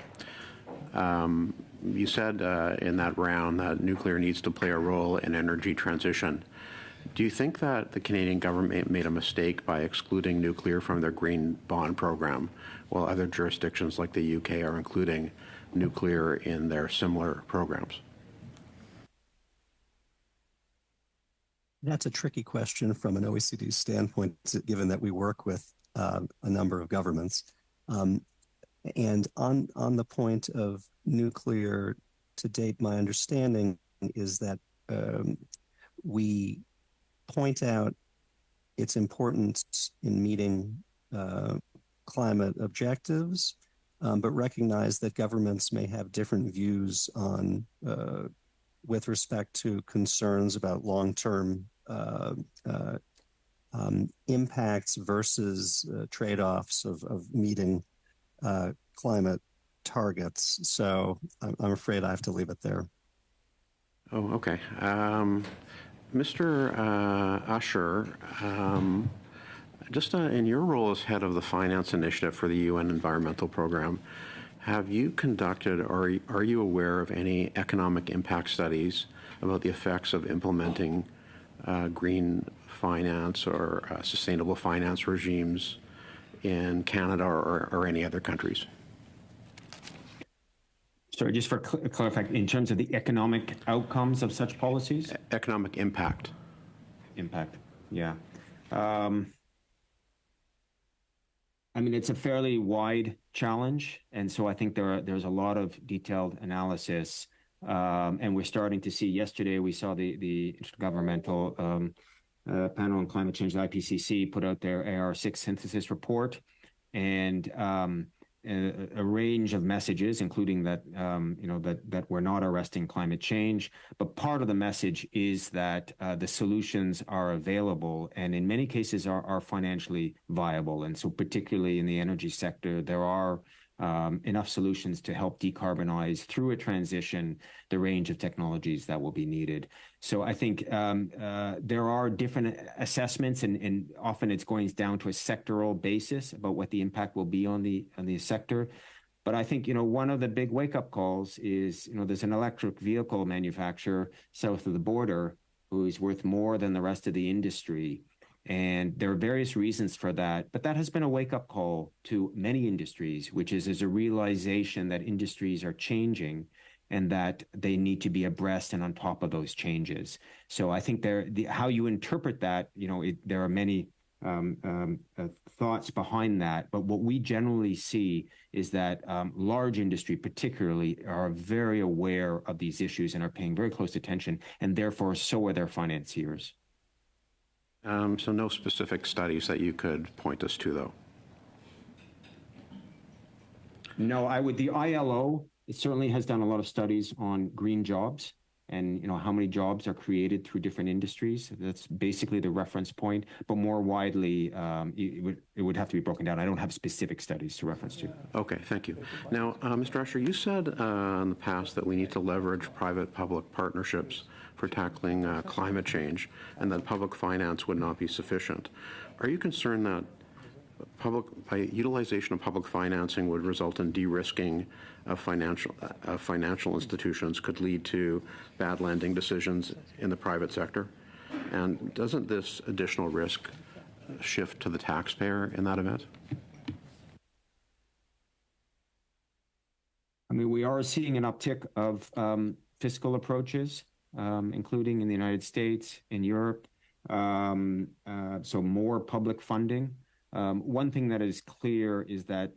You said in that round that nuclear needs to play a role in energy transition. Do you think that the Canadian government made a mistake by excluding nuclear from their green bond program, while other jurisdictions like the UK are including nuclear in their similar programs? That's a tricky question from an OECD standpoint, given that we work with a number of governments. And on the point of nuclear, to date, my understanding is that we point out its importance in meeting climate objectives, but recognize that governments may have different views on with respect to concerns about long-term impacts versus trade-offs of meeting climate targets. So I'm afraid I have to leave it there. Oh, okay. Mr. Usher, just in your role as head of the Finance Initiative for the UN Environmental Program, have you conducted or are you aware of any economic impact studies about the effects of implementing green finance or sustainable finance regimes in Canada or any other countries? Sorry, just for clarifying, in terms of the economic outcomes of such policies? Economic impact. Impact, yeah. I mean, it's a fairly wide challenge, and so I think there's a lot of detailed analysis, and we're starting to see. Yesterday, we saw the Intergovernmental Panel on Climate Change, the IPCC, put out their AR6 synthesis report, and a range of messages, including that that we're not arresting climate change. But part of the message is that the solutions are available, and in many cases are financially viable. And so, particularly in the energy sector, there are enough solutions to help decarbonize through a transition the range of technologies that will be needed. So I think there are different assessments, and often it's going down to a sectoral basis about what the impact will be on the sector. But I think, one of the big wake-up calls is, there's an electric vehicle manufacturer south of the border who is worth more than the rest of the industry. And there are various reasons for that, but that has been a wake-up call to many industries, which is there's a realization that industries are changing and that they need to be abreast and on top of those changes. So I think how you interpret that, there are many thoughts behind that, but what we generally see is that large industry particularly are very aware of these issues and are paying very close attention, and therefore so are their financiers. So no specific studies that you could point us to, though? No, the ILO, it certainly has done a lot of studies on green jobs and how many jobs are created through different industries. That's basically the reference point. But more widely, it would have to be broken down. I don't have specific studies to reference to. Okay, thank you. Now, Mr. Usher, you said in the past that we need to leverage private-public partnerships for tackling climate change, and that public finance would not be sufficient. Are you concerned that utilization of public financing would result in de-risking of financial institutions, could lead to bad lending decisions in the private sector? And doesn't this additional risk shift to the taxpayer in that event? I mean, we are seeing an uptick of fiscal approaches, including in the United States, in Europe, so more public funding. One thing that is clear is that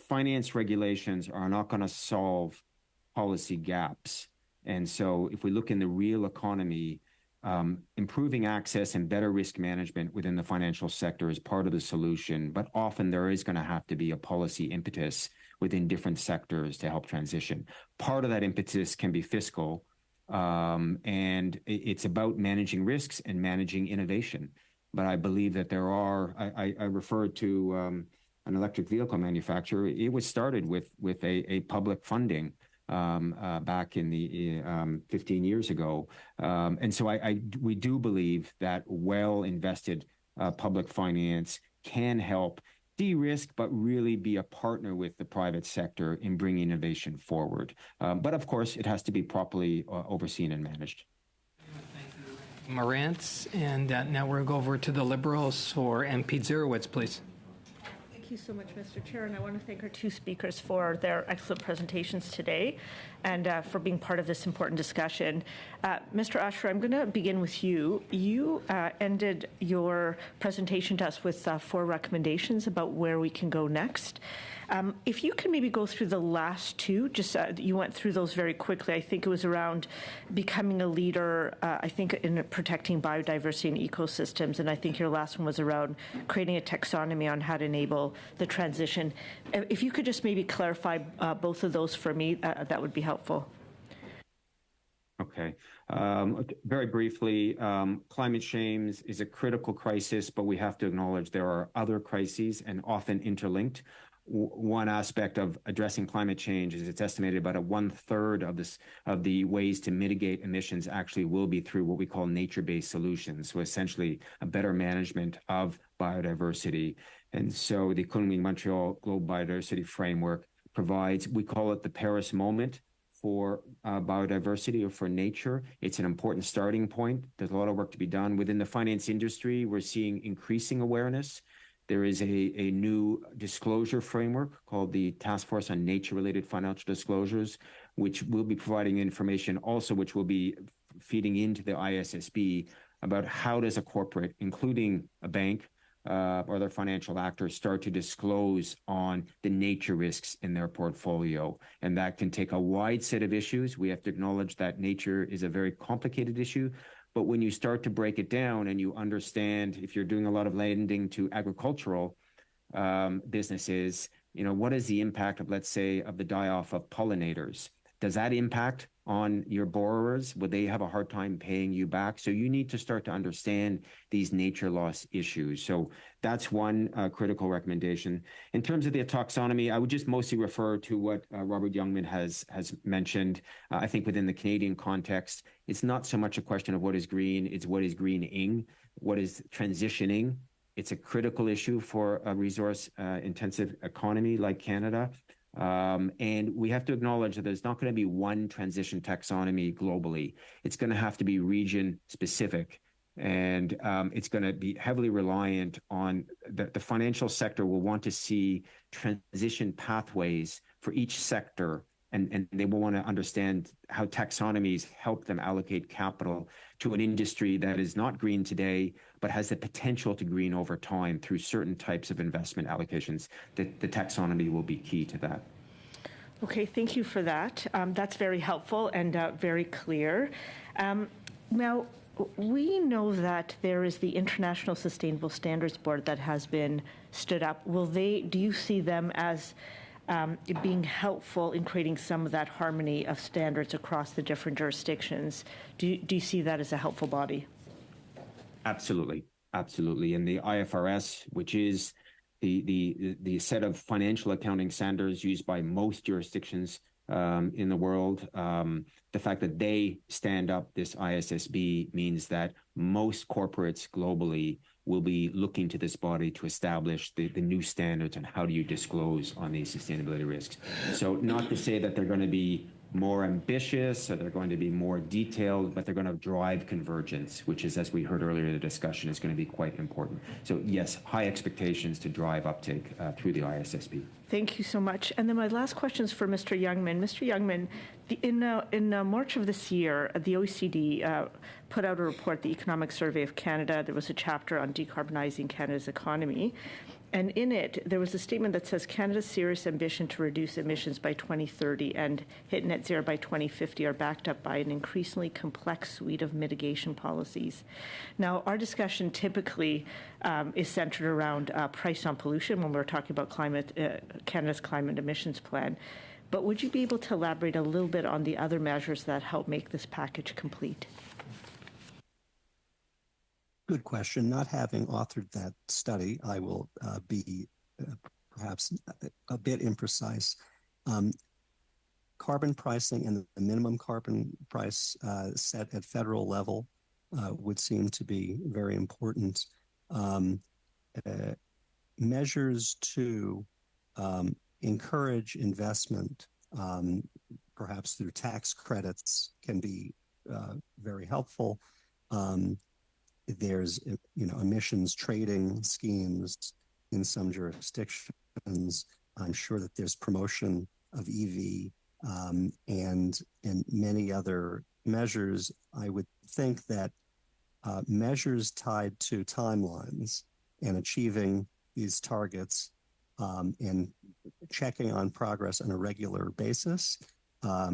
finance regulations are not going to solve policy gaps. And so if we look in the real economy, improving access and better risk management within the financial sector is part of the solution. But often there is going to have to be a policy impetus within different sectors to help transition. Part of that impetus can be fiscal, and it's about managing risks and managing innovation. But I believe that there are, I referred to an electric vehicle manufacturer. It was started with a public funding back in the 15 years ago. And so we do believe that well-invested public finance can help de-risk, but really be a partner with the private sector in bringing innovation forward. But of course, it has to be properly overseen and managed. Morantz, and now we'll go over to the Liberals for MP Zerowitz, please. Thank you so much, Mr. Chair, and I want to thank our two speakers for their excellent presentations today and for being part of this important discussion. Mr. Usher, I'm going to begin with you. You ended your presentation to us with 4 recommendations about where we can go next. If you can maybe go through the last 2, just you went through those very quickly. I think it was around becoming a leader, I think, in protecting biodiversity and ecosystems, and I think your last one was around creating a taxonomy on how to enable the transition. If you could just maybe clarify both of those for me, that would be helpful. Okay. Very briefly, climate change is a critical crisis, but we have to acknowledge there are other crises and often interlinked. One aspect of addressing climate change is it's estimated about 1/3 of the ways to mitigate emissions actually will be through what we call nature-based solutions. So essentially a better management of biodiversity. And so the Kunming Montreal Global Biodiversity Framework provides, we call it the Paris moment for biodiversity or for nature. It's an important starting point. There's a lot of work to be done. Within the finance industry, we're seeing increasing awareness. There is a new disclosure framework called the Task Force on Nature-Related Financial Disclosures, which will be providing information also, which will be feeding into the ISSB about how does a corporate, including a bank or other financial actors, start to disclose on the nature risks in their portfolio. And that can take a wide set of issues. We have to acknowledge that nature is a very complicated issue. But when you start to break it down and you understand, if you're doing a lot of lending to agricultural businesses, what is the impact of, let's say, of the die-off of pollinators? Does that impact on your borrowers? Would they have a hard time paying you back? So you need to start to understand these nature loss issues. So that's one critical recommendation. In terms of the taxonomy, I would just mostly refer to what Robert Youngman has mentioned. I think within the Canadian context, it's not so much a question of what is green, it's what is greening, what is transitioning. It's a critical issue for a resource-intensive economy like Canada. And we have to acknowledge that there's not going to be one transition taxonomy globally. It's going to have to be region specific. And it's going to be heavily reliant on the financial sector will want to see transition pathways for each sector. And they will want to understand how taxonomies help them allocate capital to an industry that is not green today, but has the potential to green over time through certain types of investment allocations. The taxonomy will be key to that. Okay, thank you for that. That's very helpful and very clear. Now, We know that there is the International Sustainable Standards Board that has been stood up. Do you see them as being helpful in creating some of that harmony of standards across the different jurisdictions? Do you see that as a helpful body? Absolutely. Absolutely. And the IFRS, which is the set of financial accounting standards used by most jurisdictions in the world, the fact that they stand up this ISSB means that most corporates globally will be looking to this body to establish the new standards on how do you disclose on these sustainability risks. So not to say that they're going to be more ambitious or they're going to be more detailed, but they're going to drive convergence, which is, as we heard earlier in the discussion, is going to be quite important. So yes, high expectations to drive uptake through the ISSB. Thank you so much. And then my last question is for Mr. Youngman. Mr. Youngman, in March of this year, the OECD put out a report, the Economic Survey of Canada. There was a chapter on decarbonizing Canada's economy. And in it, there was a statement that says Canada's serious ambition to reduce emissions by 2030 and hit net zero by 2050 are backed up by an increasingly complex suite of mitigation policies. Now, our discussion typically is centered around price on pollution when we're talking about Canada's climate emissions plan. But would you be able to elaborate a little bit on the other measures that help make this package complete? Good question. Not having authored that study, I will be perhaps a bit imprecise. Carbon pricing and the minimum carbon price set at federal level would seem to be very important. Measures to encourage investment, perhaps through tax credits, can be very helpful. There's, emissions trading schemes in some jurisdictions. I'm sure that there's promotion of EV and many other measures. I would think that measures tied to timelines and achieving these targets and checking on progress on a regular basis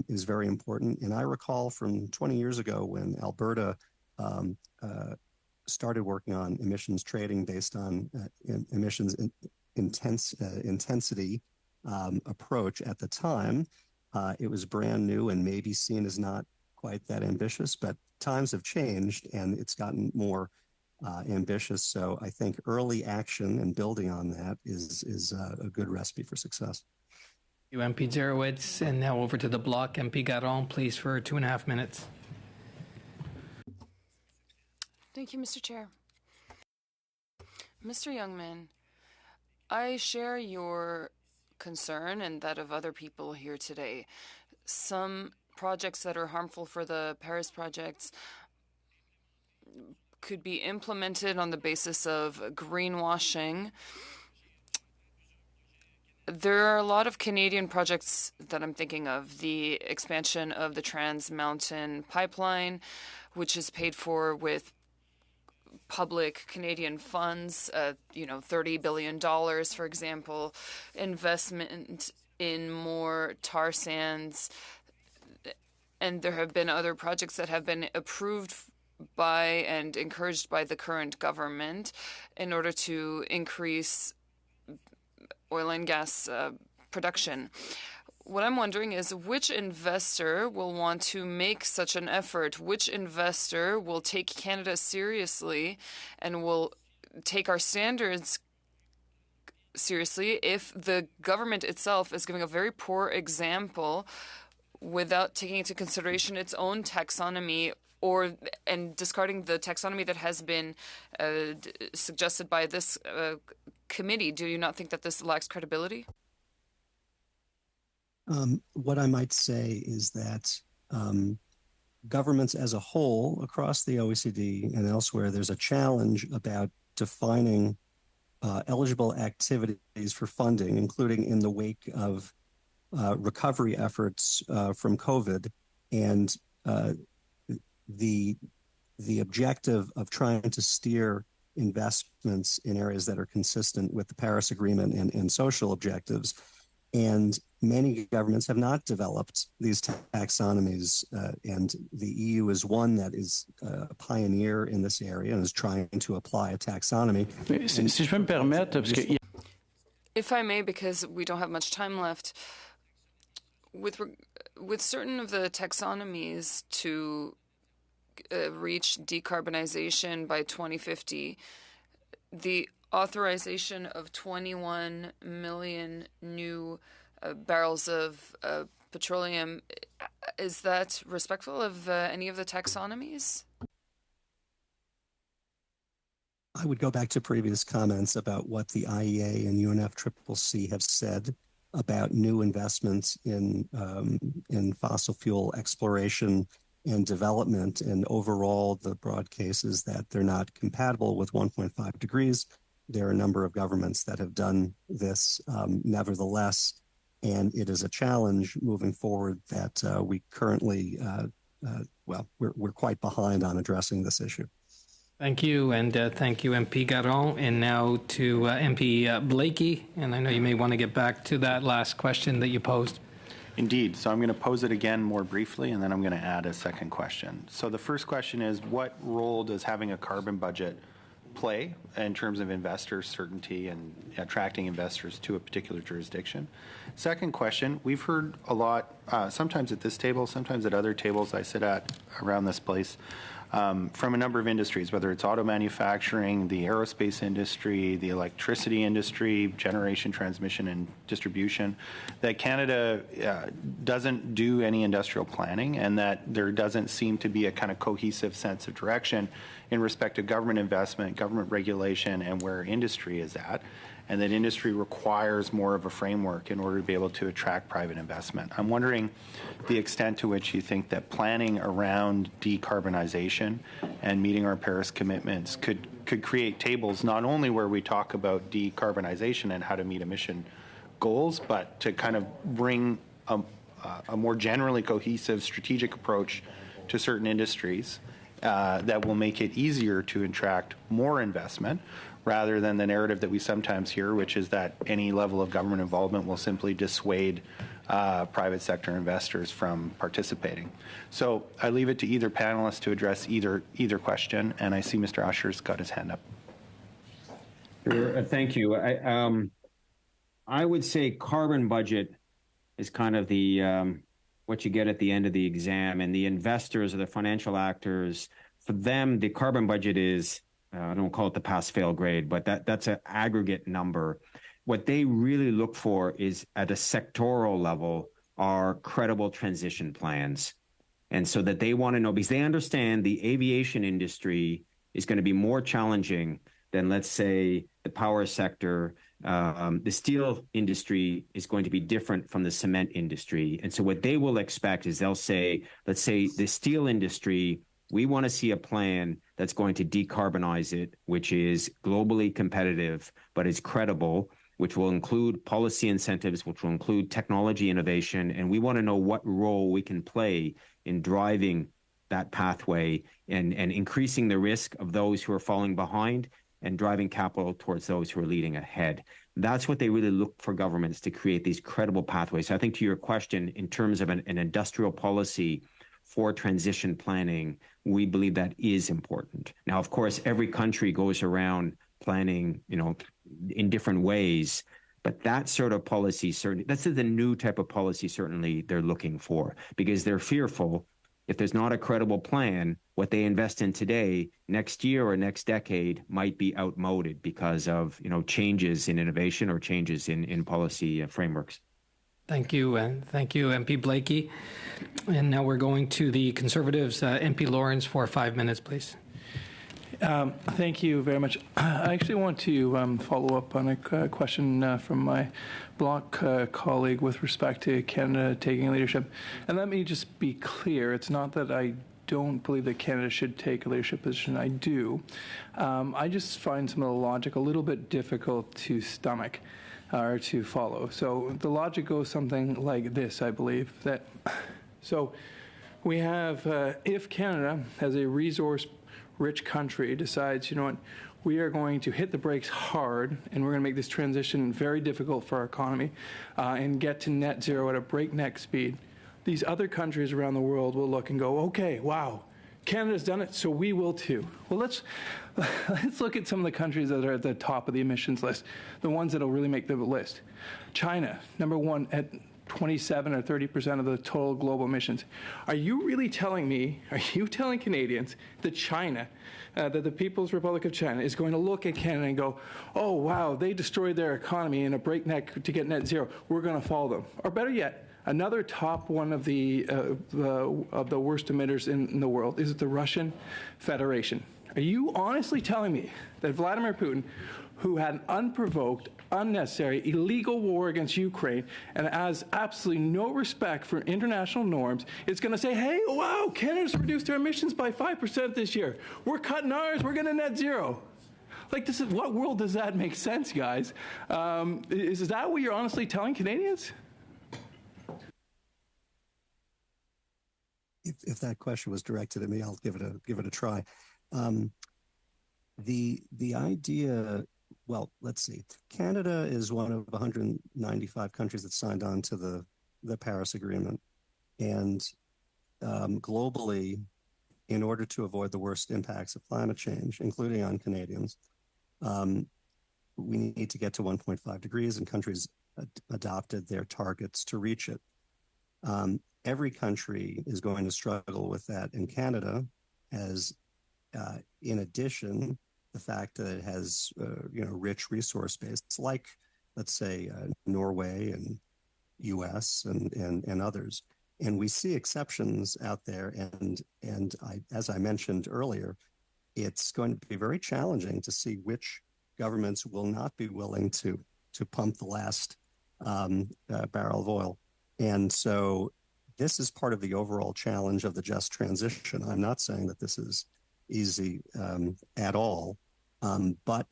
is very important. And I recall from 20 years ago when Alberta started working on emissions trading based on emissions intensity approach at the time. It was brand new and maybe seen as not quite that ambitious, but times have changed and it's gotten more ambitious. So I think early action and building on that is a good recipe for success. Thank you, MP Zarowitz. And now over to the block. MP Garon, please, for 2.5 minutes. Thank you, Mr. Chair. Mr. Youngman, I share your concern and that of other people here today. Some projects that are harmful for the Paris projects could be implemented on the basis of greenwashing. There are a lot of Canadian projects that I'm thinking of. The expansion of the Trans Mountain Pipeline, which is paid for with public Canadian funds, $30 billion, for example, investment in more tar sands. And there have been other projects that have been approved by and encouraged by the current government in order to increase oil and gas production. What I'm wondering is which investor will want to make such an effort? Which investor will take Canada seriously and will take our standards seriously if the government itself is giving a very poor example without taking into consideration its own taxonomy and discarding the taxonomy that has been suggested by this committee? Do you not think that this lacks credibility? What I might say is that governments as a whole across the OECD and elsewhere, there's a challenge about defining eligible activities for funding, including in the wake of recovery efforts from COVID and the objective of trying to steer investments in areas that are consistent with the Paris Agreement and social objectives. And Many governments have not developed these taxonomies, and the EU is one that is a pioneer in this area and is trying to apply a taxonomy. Si je peux me permettre, parce que If I may, because we don't have much time left, with certain of the taxonomies to reach decarbonization by 2050, the authorization of 21 million new barrels of petroleum, is that respectful of any of the taxonomies? I would go back to previous comments about what the IEA and UNFCCC have said about new investments in fossil fuel exploration and development, and overall the broad case is that they're not compatible with 1.5 degrees. There are a number of governments that have done this nevertheless, and it is a challenge moving forward that we currently, we're quite behind on addressing this issue. Thank you, and thank you, MP Garon. And now to MP Blakey, and I know you may want to get back to that last question that you posed. Indeed. So I'm going to pose it again more briefly, and then I'm going to add a second question. So the first question is, what role does having a carbon budget play in terms of investor certainty and attracting investors to a particular jurisdiction? Second question, we've heard a lot, sometimes at this table, sometimes at other tables I sit at around this place, from a number of industries, whether it's auto manufacturing, the aerospace industry, the electricity industry, generation, transmission, and distribution, that Canada doesn't do any industrial planning, and that there doesn't seem to be a kind of cohesive sense of direction in respect to government investment, government regulation, and where industry is at, and that industry requires more of a framework in order to be able to attract private investment. I'm wondering the extent to which you think that planning around decarbonization and meeting our Paris commitments could create tables not only where we talk about decarbonization and how to meet emission goals, but to kind of bring a more generally cohesive strategic approach to certain industries that will make it easier to attract more investment, rather than the narrative that we sometimes hear, which is that any level of government involvement will simply dissuade private sector investors from participating. So I leave it to either panelist to address either question, and I see Mr. Usher's got his hand up. Sure, thank you. I would say carbon budget is kind of the what you get at the end of the exam, and the investors or the financial actors, for them, the carbon budget is, I don't call it the pass-fail grade, but that's an aggregate number. What they really look for is, at a sectoral level, are credible transition plans. And so that they want to know, because they understand the aviation industry is going to be more challenging than, let's say, the power sector. The steel industry is going to be different from the cement industry. And so what they will expect is they'll say, let's say the steel industry, we want to see a plan that's going to decarbonize it, which is globally competitive, but is credible, which will include policy incentives, which will include technology innovation. And we want to know what role we can play in driving that pathway and increasing the risk of those who are falling behind and driving capital towards those who are leading ahead. That's what they really look for governments, to create these credible pathways. So I think to your question, in terms of an industrial policy for transition planning, we believe that is important. Now, of course, every country goes around planning, in different ways, but that sort of policy, certainly, that's the new type of policy certainly they're looking for, because they're fearful if there's not a credible plan, what they invest in today, next year or next decade might be outmoded because of, changes in innovation or changes in policy frameworks. Thank you, and thank you, MP Blakey. And now we're going to the Conservatives. MP Lawrence for 5 minutes, please. Thank you very much. I actually want to follow up on a question from my Bloc colleague with respect to Canada taking leadership. And let me just be clear, it's not that I don't believe that Canada should take a leadership position. I do. I just find some of the logic a little bit difficult to stomach or to follow. So the logic goes something like this, I believe. So we have, if Canada, as a resource-rich country, decides, we are going to hit the brakes hard, and we're going to make this transition very difficult for our economy and get to net zero at a breakneck speed, these other countries around the world will look and go, okay, wow, Canada's done it, so we will too. Well, let's look at some of the countries that are at the top of the emissions list, the ones that will really make the list. China, number one at 27 or 30% of the total global emissions. Are you really telling me, are you telling Canadians that China, that the People's Republic of China is going to look at Canada and go, oh, wow, they destroyed their economy in a breakneck to get net zero. We're going to follow them. Or better yet, another top one of the worst emitters in the world is the Russian Federation. Are you honestly telling me that Vladimir Putin, who had an unprovoked, unnecessary, illegal war against Ukraine and has absolutely no respect for international norms, is going to say, hey, wow, Canada's reduced their emissions by 5% this year. We're cutting ours. We're going to net zero. Like, this is, what world does that make sense, guys? Is that what you're honestly telling Canadians? If that question was directed at me, I'll give it a try. The idea, well, let's see. Canada is one of 195 countries that signed on to the Paris Agreement, and globally, in order to avoid the worst impacts of climate change, including on Canadians, we need to get to 1.5 degrees, and countries adopted their targets to reach it. Every country is going to struggle with that, and Canada has, in addition, the fact that it has rich resource base, like, let's say, Norway and U.S. and others. And we see exceptions out there, and as I mentioned earlier, it's going to be very challenging to see which governments will not be willing to pump the last barrel of oil. And so this is part of the overall challenge of the just transition. I'm not saying that this is easy at all, but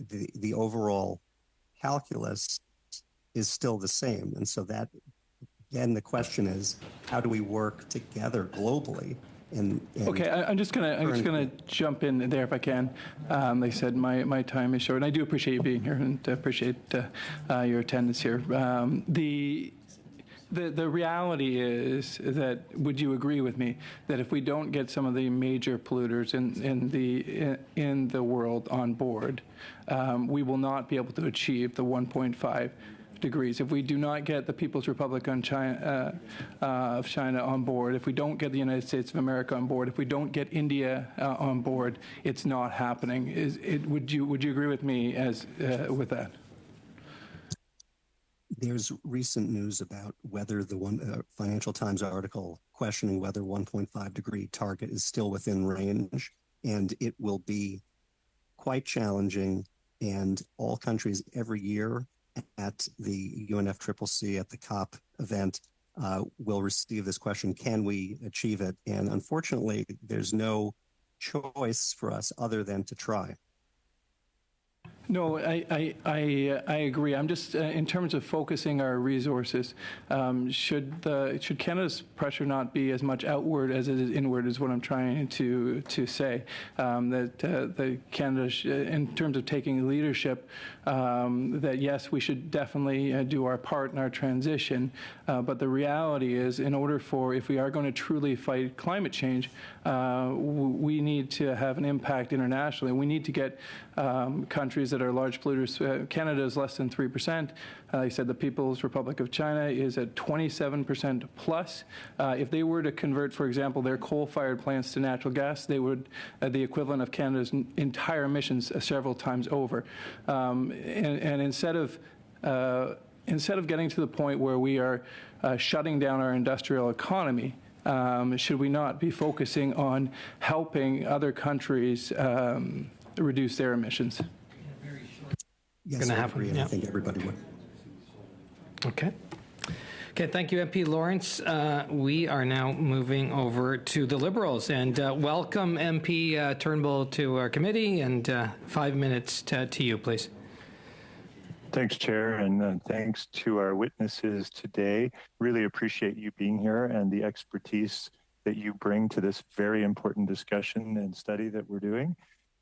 the overall calculus is still the same. And so that, then the question is, how do we work together globally? Okay, I'm just gonna jump in there if I can. Like I said, my time is short, and I do appreciate you being here and appreciate your attendance here. The reality is that, would you agree with me that if we don't get some of the major polluters in the world on board, we will not be able to achieve the 1.5 degrees. If we do not get the People's Republic of China on board, if we don't get the United States of America on board, if we don't get India on board, it's not happening. Would you agree with me with that? There's recent news about whether the Financial Times article questioning whether 1.5 degree target is still within range, and it will be quite challenging. And all countries every year at the UNFCCC, at the COP event, will receive this question: can we achieve it? And unfortunately, there's no choice for us other than to try. No, I agree. I'm just in terms of focusing our resources. Should Canada's pressure not be as much outward as it is inward? Is what I'm trying to say. That Canada, in terms of taking leadership, that yes, we should definitely do our part in our transition. But the reality is, in order for, if we are going to truly fight climate change, we need to have an impact internationally. We need to get countries that are large polluters. Canada is less than 3%. Like I said, the People's Republic of China is at 27% plus. If they were to convert, for example, their coal-fired plants to natural gas, they would the equivalent of Canada's entire emissions several times over. And instead of getting to the point where we are shutting down our industrial economy, should we not be focusing on helping other countries reduce their emissions? Yes, I agree, and I think everybody would. Okay. Okay, thank you, MP Lawrence. We are now moving over to the Liberals, and welcome MP Turnbull to our committee, and 5 minutes to you, please. Thanks, Chair, and thanks to our witnesses today. Really appreciate you being here and the expertise that you bring to this very important discussion and study that we're doing.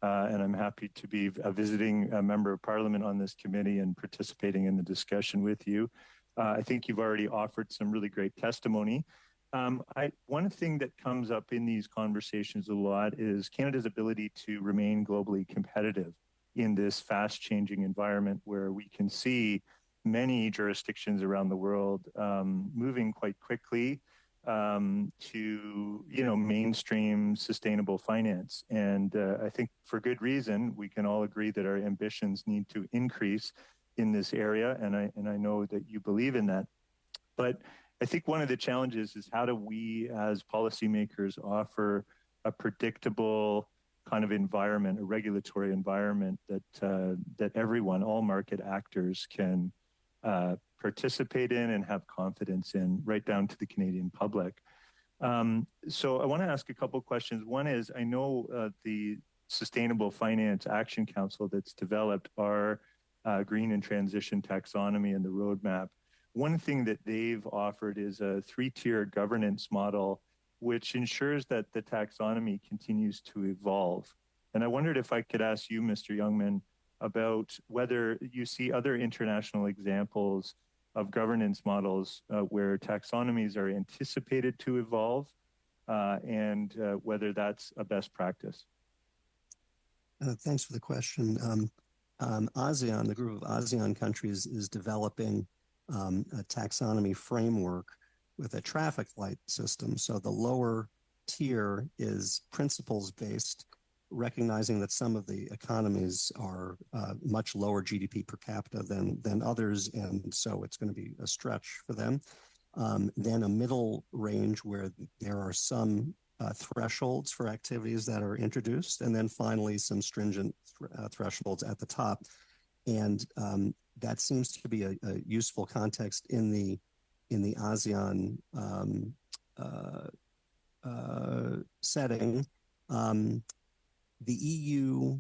and I'm happy to be a visiting member of Parliament on this committee and participating in the discussion with you. I think you've already offered some really great testimony. One thing that comes up in these conversations a lot is Canada's ability to remain globally competitive in this fast-changing environment where we can see many jurisdictions around the world moving quite quickly to mainstream sustainable finance. And I think for good reason, we can all agree that our ambitions need to increase in this area, and I know that you believe in that. But I think one of the challenges is how do we as policymakers offer a predictable kind of environment, a regulatory environment that everyone, all market actors can participate in and have confidence in, right down to the Canadian public. So I want to ask a couple questions. One is, I know the Sustainable Finance Action Council that's developed our green and transition taxonomy and the roadmap. One thing that they've offered is a 3-tier governance model, which ensures that the taxonomy continues to evolve. And I wondered if I could ask you, Mr. Youngman, about whether you see other international examples of governance models where taxonomies are anticipated to evolve, and whether that's a best practice. Thanks for the question. ASEAN, the group of ASEAN countries, is developing a taxonomy framework with a traffic light system. So the lower tier is principles-based, recognizing that some of the economies are much lower GDP per capita than others, and so it's going to be a stretch for them. Then a middle range where there are some thresholds for activities that are introduced, and then finally some stringent thresholds at the top. And that seems to be a useful context in the ASEAN setting. The EU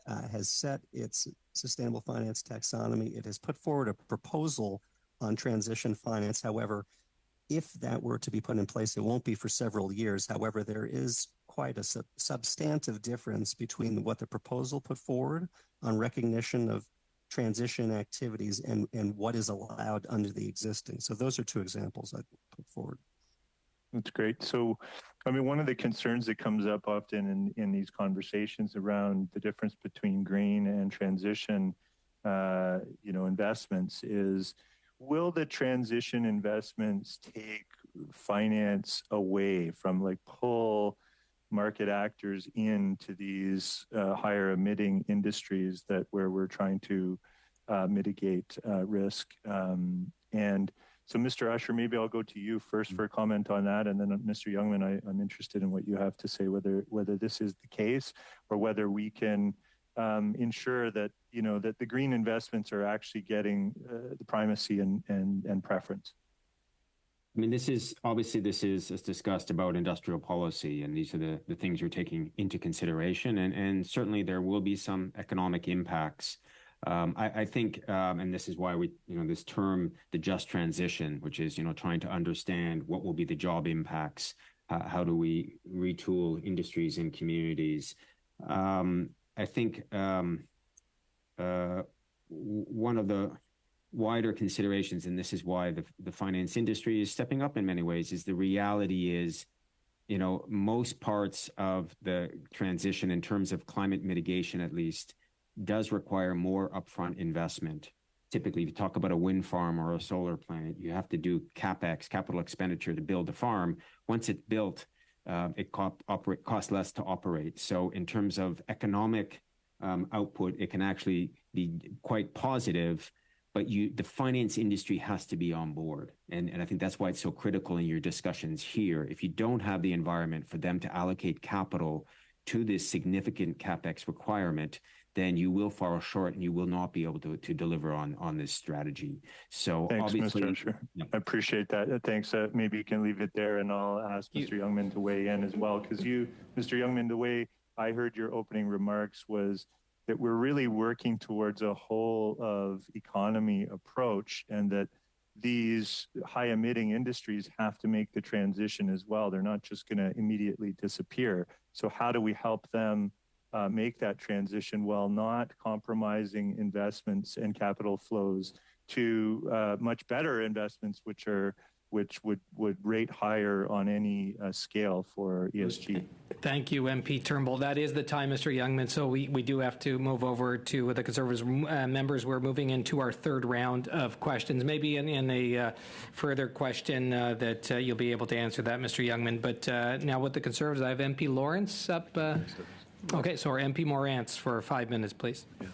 has set its sustainable finance taxonomy. It has put forward a proposal on transition finance. However, if that were to be put in place, it won't be for several years. However, there is quite a substantive difference between what the proposal put forward on recognition of transition activities and what is allowed under the existing. So those are two examples I'd put forward. That's great. So, I mean, one of the concerns that comes up often in these conversations around the difference between green and transition, investments is, will the transition investments take finance away from, like, pull market actors into these higher emitting industries where we're trying to mitigate risk? And so, Mr. Usher, maybe I'll go to you first for a comment on that, and then Mr. Youngman, I'm interested in what you have to say, whether this is the case or whether we can ensure that that the green investments are actually getting the primacy and preference. I mean, this is as discussed about industrial policy, and these are the things you're taking into consideration, and certainly there will be some economic impacts. I think, and this is why we, this term, the just transition, which is, trying to understand what will be the job impacts, how do we retool industries and communities. I think one of the wider considerations, and this is why the finance industry is stepping up in many ways, is the reality is, most parts of the transition in terms of climate mitigation, at least, does require more upfront investment. Typically, if you talk about a wind farm or a solar plant, you have to do CapEx, capital expenditure, to build a farm. Once it's built, it costs less to operate. So in terms of economic output, it can actually be quite positive, but the finance industry has to be on board. And I think that's why it's so critical in your discussions here. If you don't have the environment for them to allocate capital to this significant CapEx requirement, then you will fall short and you will not be able to deliver on this strategy. So thanks, obviously, Mr. Usher. Yeah. I appreciate that. Thanks. Maybe you can leave it there, and I'll ask Mr. Youngman to weigh in as well. Because Mr. Youngman, the way I heard your opening remarks was that we're really working towards a whole of economy approach, and that these high emitting industries have to make the transition as well. They're not just going to immediately disappear. So how do we help them make that transition while not compromising investments and capital flows to much better investments, which would rate higher on any scale for ESG. Thank you, MP Turnbull. That is the time, Mr. Youngman. So we do have to move over to the Conservatives members. We're moving into our third round of questions. Maybe in a further question that you'll be able to answer that, Mr. Youngman. But now with the Conservatives, I have MP Lawrence up. Okay, so our MP Morantz for 5 minutes, please. Yeah.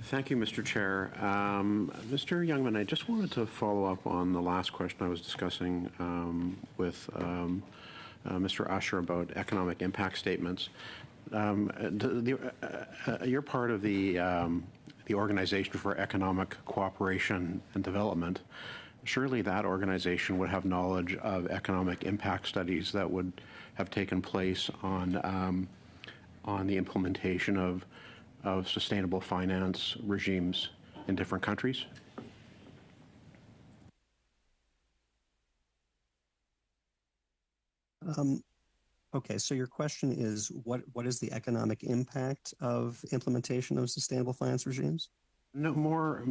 Thank you, Mr. Chair. Mr. Youngman, I just wanted to follow up on the last question I was discussing with Mr. Usher about economic impact statements. You're part of the Organization for Economic Cooperation and Development. Surely that organization would have knowledge of economic impact studies that would have taken place on the implementation of sustainable finance regimes in different countries? Okay, so your question is what is the economic impact of implementation of sustainable finance regimes? No, more.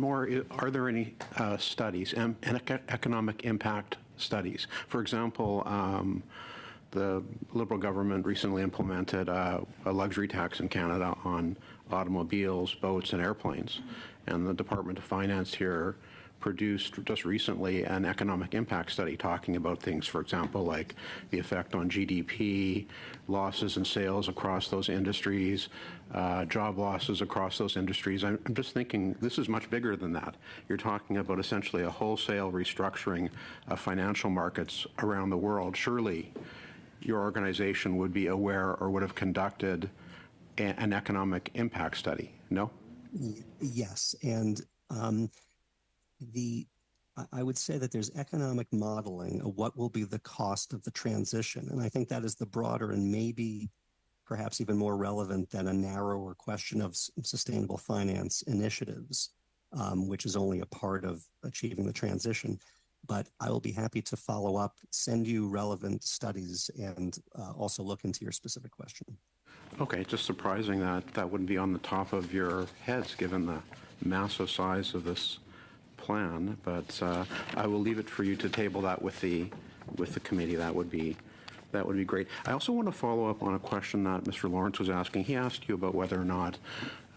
Are there any studies and economic impact studies? For example, the Liberal government recently implemented a luxury tax in Canada on automobiles, boats, and airplanes. And the Department of Finance here produced just recently an economic impact study talking about things, for example, like the effect on GDP, losses in sales across those industries, job losses across those industries. I'm just thinking this is much bigger than that. You're talking about essentially a wholesale restructuring of financial markets around the world. Surely your organization would be aware or would have conducted an economic impact study, no? Yes, and I would say that there's economic modeling of what will be the cost of the transition, and I think that is the broader and maybe perhaps even more relevant than a narrower question of sustainable finance initiatives, which is only a part of achieving the transition. But I will be happy to follow up, send you relevant studies, and also look into your specific question. Okay, just surprising that wouldn't be on the top of your heads given the massive size of this plan, but I will leave it for you to table that with the committee. That would be great. I also want to follow up on a question that Mr. Lawrence was asking. He asked you about whether or not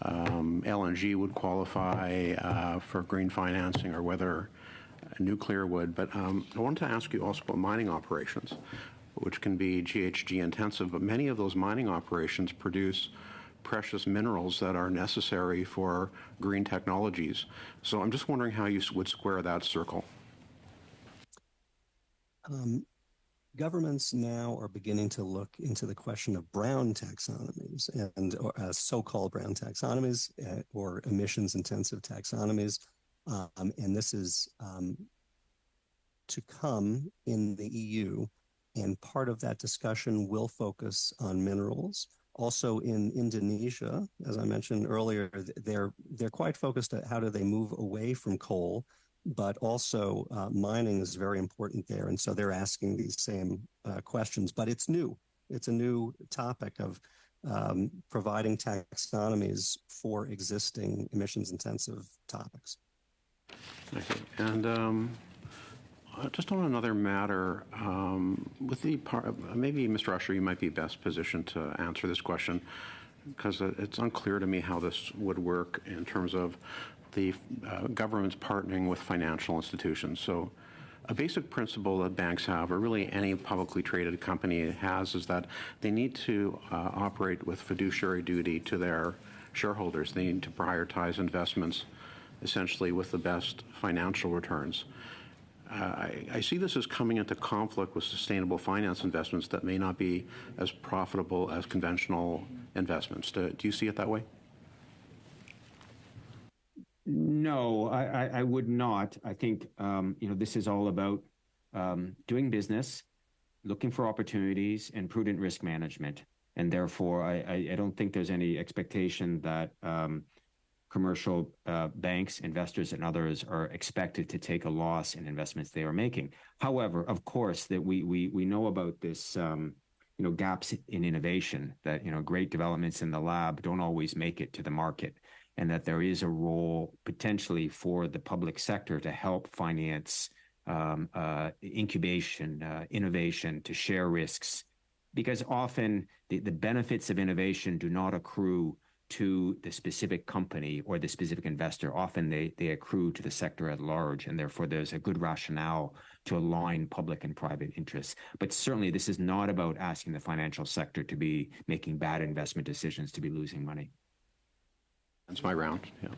LNG would qualify for green financing or whether nuclear would, but I wanted to ask you also about mining operations, which can be GHG intensive, but many of those mining operations produce precious minerals that are necessary for green technologies. So I'm just wondering how you would square that circle. Governments now are beginning to look into the question of brown taxonomies and so-called brown taxonomies or emissions-intensive taxonomies. And this is to come in the EU, and part of that discussion will focus on minerals. Also in Indonesia, as I mentioned earlier, they're quite focused at how do they move away from coal, but also mining is very important there, and so they're asking these same questions. But it's new. It's a new topic of providing taxonomies for existing emissions-intensive topics. Okay. And just on another matter, with the maybe Mr. Usher, you might be best positioned to answer this question because it's unclear to me how this would work in terms of the government's partnering with financial institutions. So a basic principle that banks have, or really any publicly traded company has, is that they need to operate with fiduciary duty to their shareholders. They need to prioritize investments essentially with the best financial returns. I see this as coming into conflict with sustainable finance investments that may not be as profitable as conventional investments. Do you see it that way? No, I would not. I think this is all about doing business, looking for opportunities, and prudent risk management. And therefore, I don't think there's any expectation that commercial banks, investors, and others are expected to take a loss in investments they are making. However, of course, that we know about this gaps in innovation, that great developments in the lab don't always make it to the market, and that there is a role potentially for the public sector to help finance incubation, innovation, to share risks, because often the benefits of innovation do not accrue to the specific company or the specific investor. Often they accrue to the sector at large, and therefore there's a good rationale to align public and private interests. But certainly this is not about asking the financial sector to be making bad investment decisions, to be losing money. That's my round, yeah.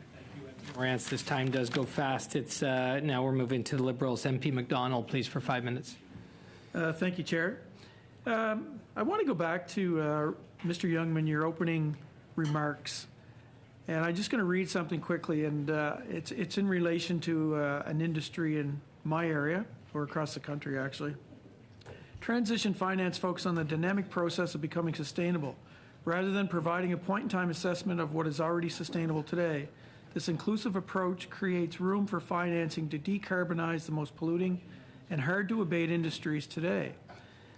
Morantz, this time does go fast. It's now we're moving to the Liberals. MP McDonald, please, for 5 minutes. Thank you, Chair. I want to go back to Mr. Youngman, your opening remarks, and I'm just going to read something quickly, and it's in relation to an industry in my area, or across the country, actually. Transition finance focuses on the dynamic process of becoming sustainable, rather than providing a point-in-time assessment of what is already sustainable today. This inclusive approach creates room for financing to decarbonize the most polluting and hard-to-abate industries today.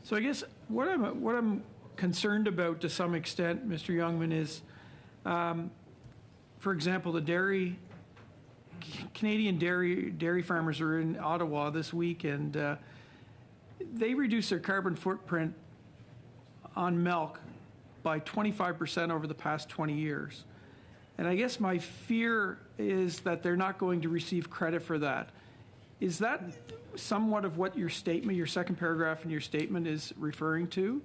So I guess what I'm concerned about to some extent, Mr. Youngman, is, for example, the Canadian dairy farmers are in Ottawa this week, and they reduced their carbon footprint on milk by 25% over the past 20 years. And I guess my fear is that they're not going to receive credit for that. Is that somewhat of what your statement, your second paragraph in your statement, is referring to?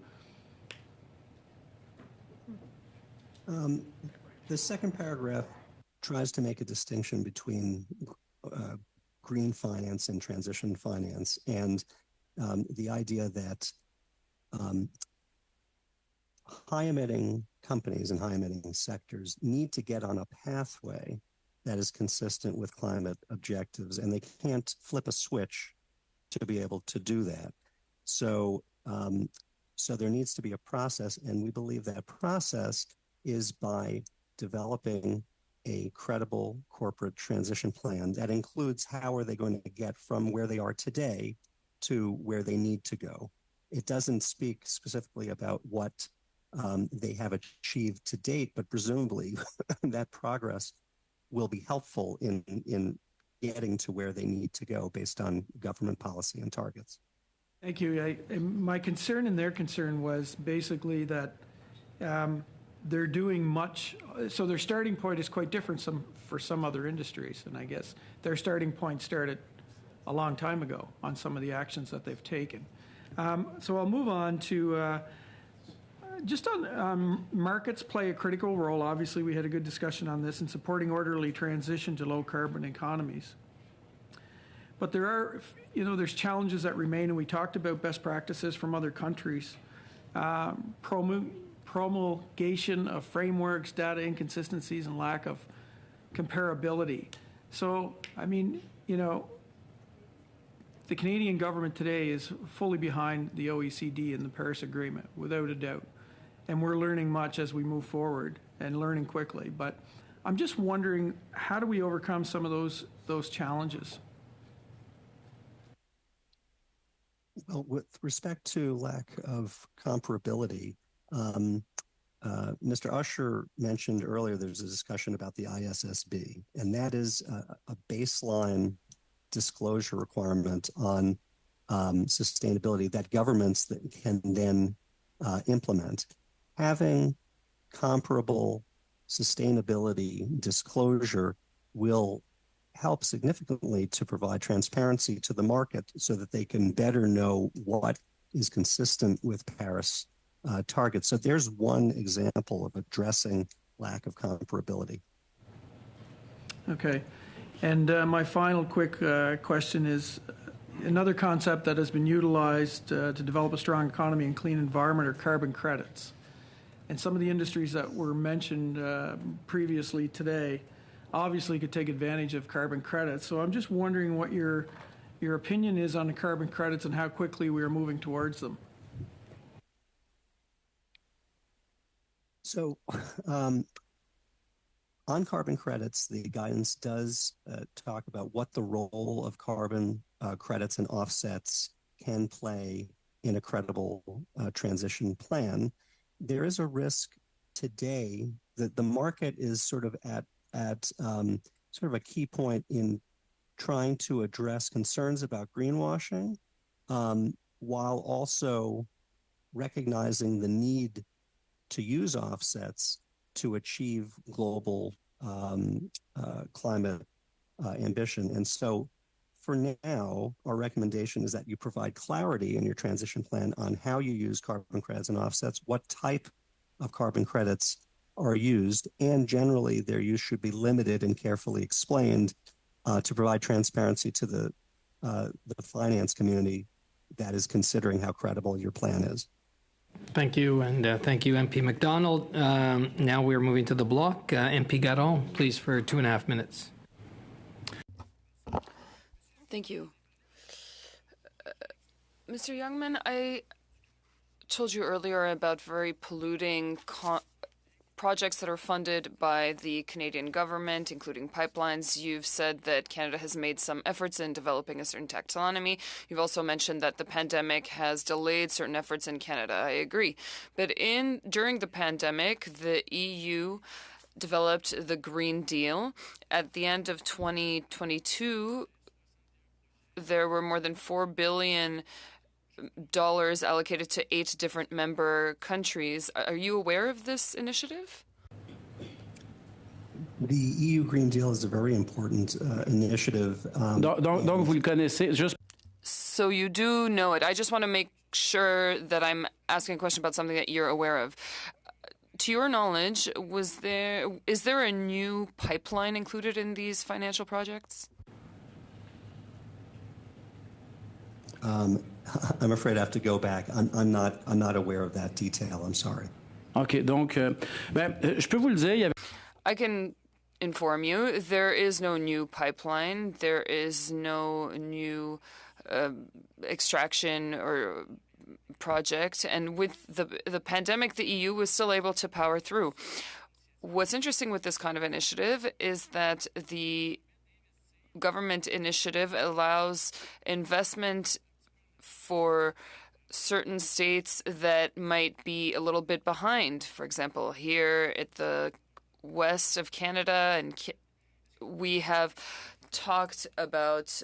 The second paragraph tries to make a distinction between green finance and transition finance, and the idea that high-emitting companies and high-emitting sectors need to get on a pathway that is consistent with climate objectives, and they can't flip a switch to be able to do that. So there needs to be a process, and we believe that process is by developing a credible corporate transition plan that includes how are they going to get from where they are today to where they need to go. It doesn't speak specifically about what they have achieved to date, but presumably that progress will be helpful in getting to where they need to go based on government policy and targets. Thank you. My concern and their concern was basically that they're doing much, so their starting point is quite different for some other industries, and I guess their starting point started a long time ago on some of the actions that they've taken. So I'll move on to just on markets play a critical role. Obviously, we had a good discussion on this in supporting orderly transition to low carbon economies. But there are, there's challenges that remain, and we talked about best practices from other countries, promulgation of frameworks, data inconsistencies, and lack of comparability. So, the Canadian government today is fully behind the OECD and the Paris Agreement, without a doubt. And we're learning much as we move forward and learning quickly. But I'm just wondering, how do we overcome some of those challenges? Well, with respect to lack of comparability, Mr. Usher mentioned earlier there's a discussion about the ISSB, and that is a baseline disclosure requirement on sustainability that governments that can then implement. Having comparable sustainability disclosure will help significantly to provide transparency to the market so that they can better know what is consistent with Paris targets. So there's one example of addressing lack of comparability. Okay. And my final quick question is, another concept that has been utilized to develop a strong economy and clean environment are carbon credits. And some of the industries that were mentioned previously today obviously could take advantage of carbon credits. So I'm just wondering what your opinion is on the carbon credits and how quickly we are moving towards them. So on carbon credits, the guidance does talk about what the role of carbon credits and offsets can play in a credible transition plan, there is a risk today that the market is sort of at sort of a key point in trying to address concerns about greenwashing, while also recognizing the need to use offsets to achieve global climate ambition. And so for now, our recommendation is that you provide clarity in your transition plan on how you use carbon credits and offsets, what type of carbon credits are used, and generally their use should be limited and carefully explained to provide transparency to the finance community that is considering how credible your plan is. Thank you, and thank you, MP MacDonald. Now we're moving to the block. MP Garon, please, for 2.5 minutes. Thank you. Mr. Youngman, I told you earlier about very polluting projects that are funded by the Canadian government, including pipelines. You've said that Canada has made some efforts in developing a certain taxonomy. You've also mentioned that the pandemic has delayed certain efforts in Canada. I agree. But during the pandemic, the EU developed the Green Deal. At the end of 2022, there were more than $4 billion allocated to 8 different member countries. Are you aware of this initiative? The EU Green Deal is a very important initiative. Donc, vous le connaissez. So you do know it. I just want to make sure that I'm asking a question about something that you're aware of. To your knowledge, is there a new pipeline included in these financial projects? I'm afraid I have to go back. I'm not aware of that detail. I'm sorry. OK, donc, je peux vous le dire. I can inform you, there is no new pipeline. There is no new extraction or project. And with the pandemic, the EU was still able to power through. What's interesting with this kind of initiative is that the government initiative allows investment for certain states that might be a little bit behind. For example, here at the west of Canada, and we have talked about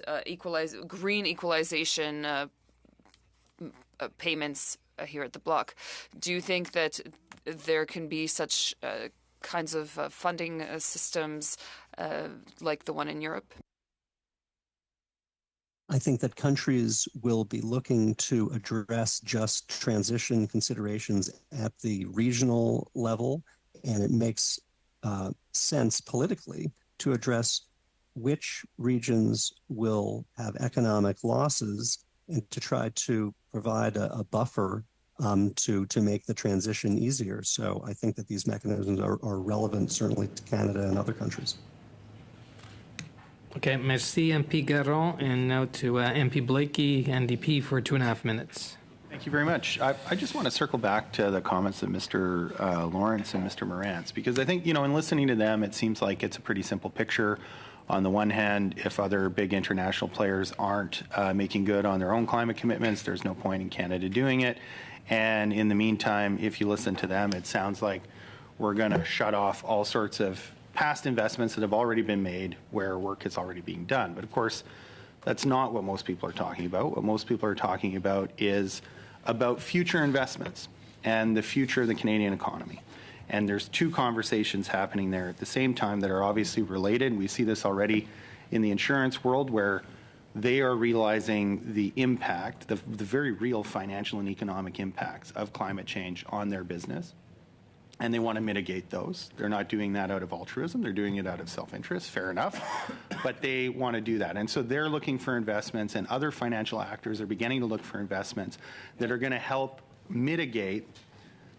green equalization payments here at the block. Do you think that there can be such kinds of funding systems like the one in Europe? I think that countries will be looking to address just transition considerations at the regional level, and it makes sense politically to address which regions will have economic losses and to try to provide a buffer to make the transition easier. So I think that these mechanisms are relevant, certainly to Canada and other countries. Okay, merci, MP Garon. And now to MP Blakey, NDP, for 2.5 minutes. Thank you very much. I just want to circle back to the comments of Mr. Lawrence and Mr. Morantz, because I think, in listening to them, it seems like it's a pretty simple picture. On the one hand, if other big international players aren't making good on their own climate commitments, there's no point in Canada doing it. And in the meantime, if you listen to them, it sounds like we're going to shut off all sorts of past investments that have already been made where work is already being done. But of course, that's not what most people are talking about. What most people are talking about is about future investments and the future of the Canadian economy. And there's two conversations happening there at the same time that are obviously related. We see this already in the insurance world, where they are realizing the impact, the very real financial and economic impacts of climate change on their business. And they want to mitigate those. They're not doing that out of altruism. They're doing it out of self-interest. Fair enough. But they want to do that. And so they're looking for investments, and other financial actors are beginning to look for investments that are going to help mitigate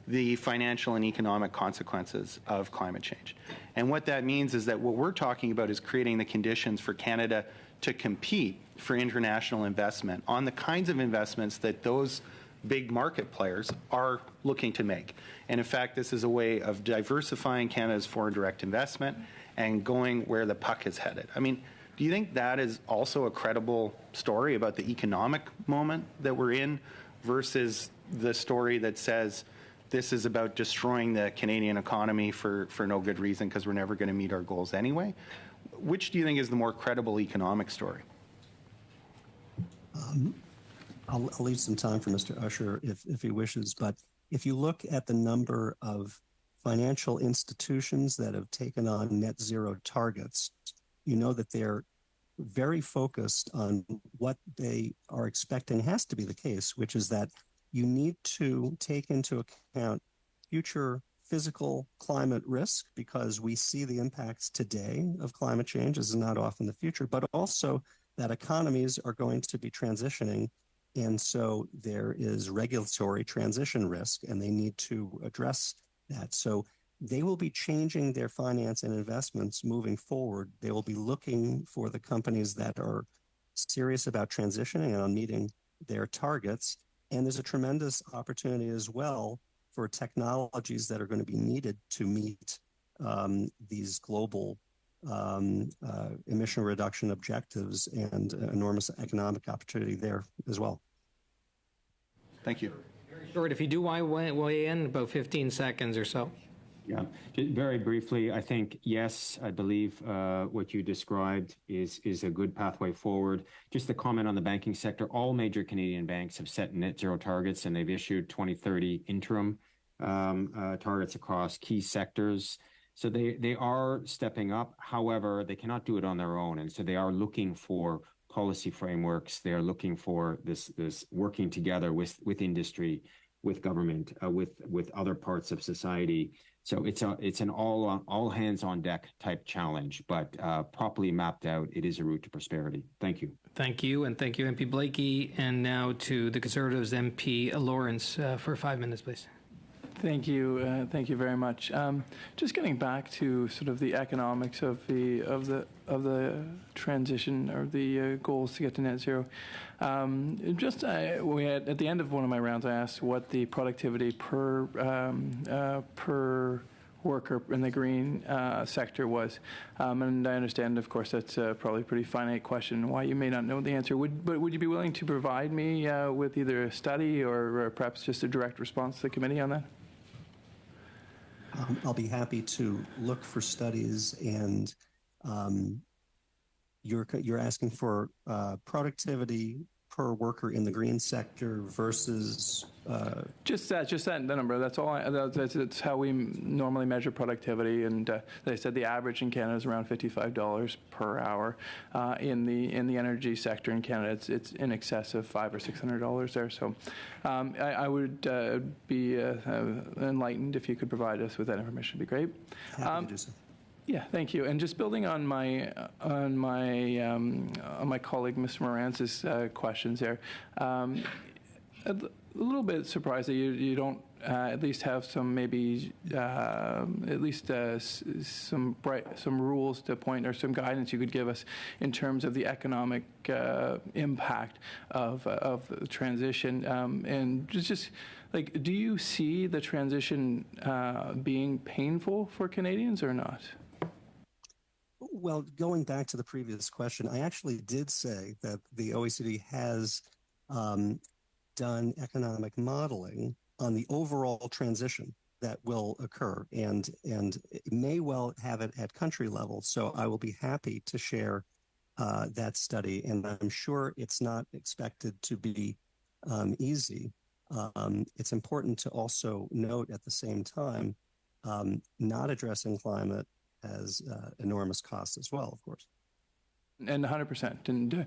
the financial and economic consequences of climate change. And what that means is that what we're talking about is creating the conditions for Canada to compete for international investment on the kinds of investments that those big market players are looking to make. And in fact, this is a way of diversifying Canada's foreign direct investment and going where the puck is headed. I mean, do you think that is also a credible story about the economic moment that we're in versus the story that says this is about destroying the Canadian economy for no good reason because we're never going to meet our goals anyway? Which do you think is the more credible economic story? I'll leave some time for Mr. Usher if he wishes, but if you look at the number of financial institutions that have taken on net zero targets, you know that they're very focused on what they are expecting has to be the case, which is that you need to take into account future physical climate risk because we see the impacts today of climate change. This is not off in the future, but also that economies are going to be transitioning. And so there is regulatory transition risk, and they need to address that. So they will be changing their finance and investments moving forward. They will be looking for the companies that are serious about transitioning and on meeting their targets. And there's a tremendous opportunity as well for technologies that are going to be needed to meet these global emission reduction objectives, and enormous economic opportunity there as well. Thank you. Short, if you do want to weigh in, about 15 seconds or so. Yeah, very briefly, I think, yes, I believe what you described is a good pathway forward. Just a comment on the banking sector, all major Canadian banks have set net zero targets, and they've issued 2030 interim targets across key sectors. So they are stepping up. However, they cannot do it on their own. And so they are looking for policy frameworks. They are looking for this working together with industry, with government, with other parts of society. So it's an all hands on deck type challenge, but properly mapped out, it is a route to prosperity. Thank you. Thank you, and thank you, MP Blakey. And now to the Conservatives, MP Lawrence, for 5 minutes, please. Thank you very much. Just getting back to sort of the economics of the transition or the goals to get to net zero. We had at the end of one of my rounds, I asked what the productivity per worker in the green sector was, and I understand, of course, that's probably a pretty finite question. Why you may not know the answer. But would you be willing to provide me with either a study or perhaps just a direct response to the committee on that? I'll be happy to look for studies, and you're asking for productivity per worker in the green sector versus just that number. That's all. That's how we normally measure productivity. And they said the average in Canada is around $55 per hour. In the energy sector in Canada, it's in excess of $500 or $600 there. So I would be enlightened if you could provide us with that information. It'd be great. Happy to do so. Yeah, thank you. And just building on my colleague, Mr. Moran's questions there, a little bit surprised that you don't at least have some maybe at least some rules to point or some guidance you could give us in terms of the economic impact of the transition, and just like, do you see the transition being painful for Canadians or not? Well, going back to the previous question, I actually did say that the OECD has done economic modeling on the overall transition that will occur, and it may well have it at country level. So I will be happy to share that study, and I'm sure it's not expected to be easy. It's important to also note at the same time, not addressing climate has enormous costs as well, of course. And 100%. And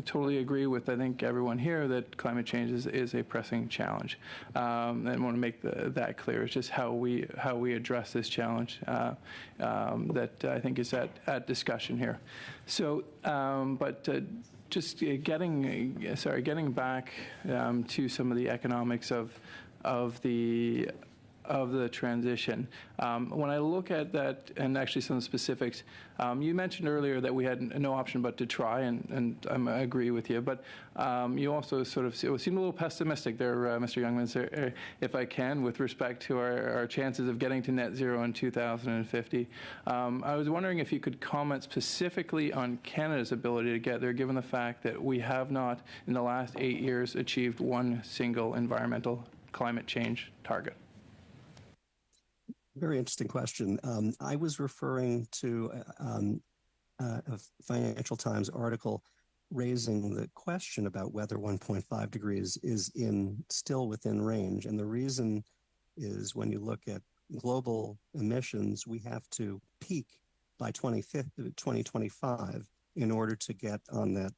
totally agree with, I think, everyone here that climate change is a pressing challenge. And I want to make that clear. It's just how we address this challenge that I think is at discussion here. So, just getting back to some of the economics of the of the transition. When I look at that, and actually some specifics, you mentioned earlier that we had no option but to try, and I agree with you, but you also sort of seemed a little pessimistic there, Mr. Youngman, if I can, with respect to our chances of getting to net zero in 2050. I was wondering if you could comment specifically on Canada's ability to get there, given the fact that we have not, in the last 8 years, achieved one single environmental climate change target. Very interesting question. I was referring to a Financial Times article raising the question about whether 1.5 degrees is still within range. And the reason is when you look at global emissions, we have to peak by 2025 in order to get on that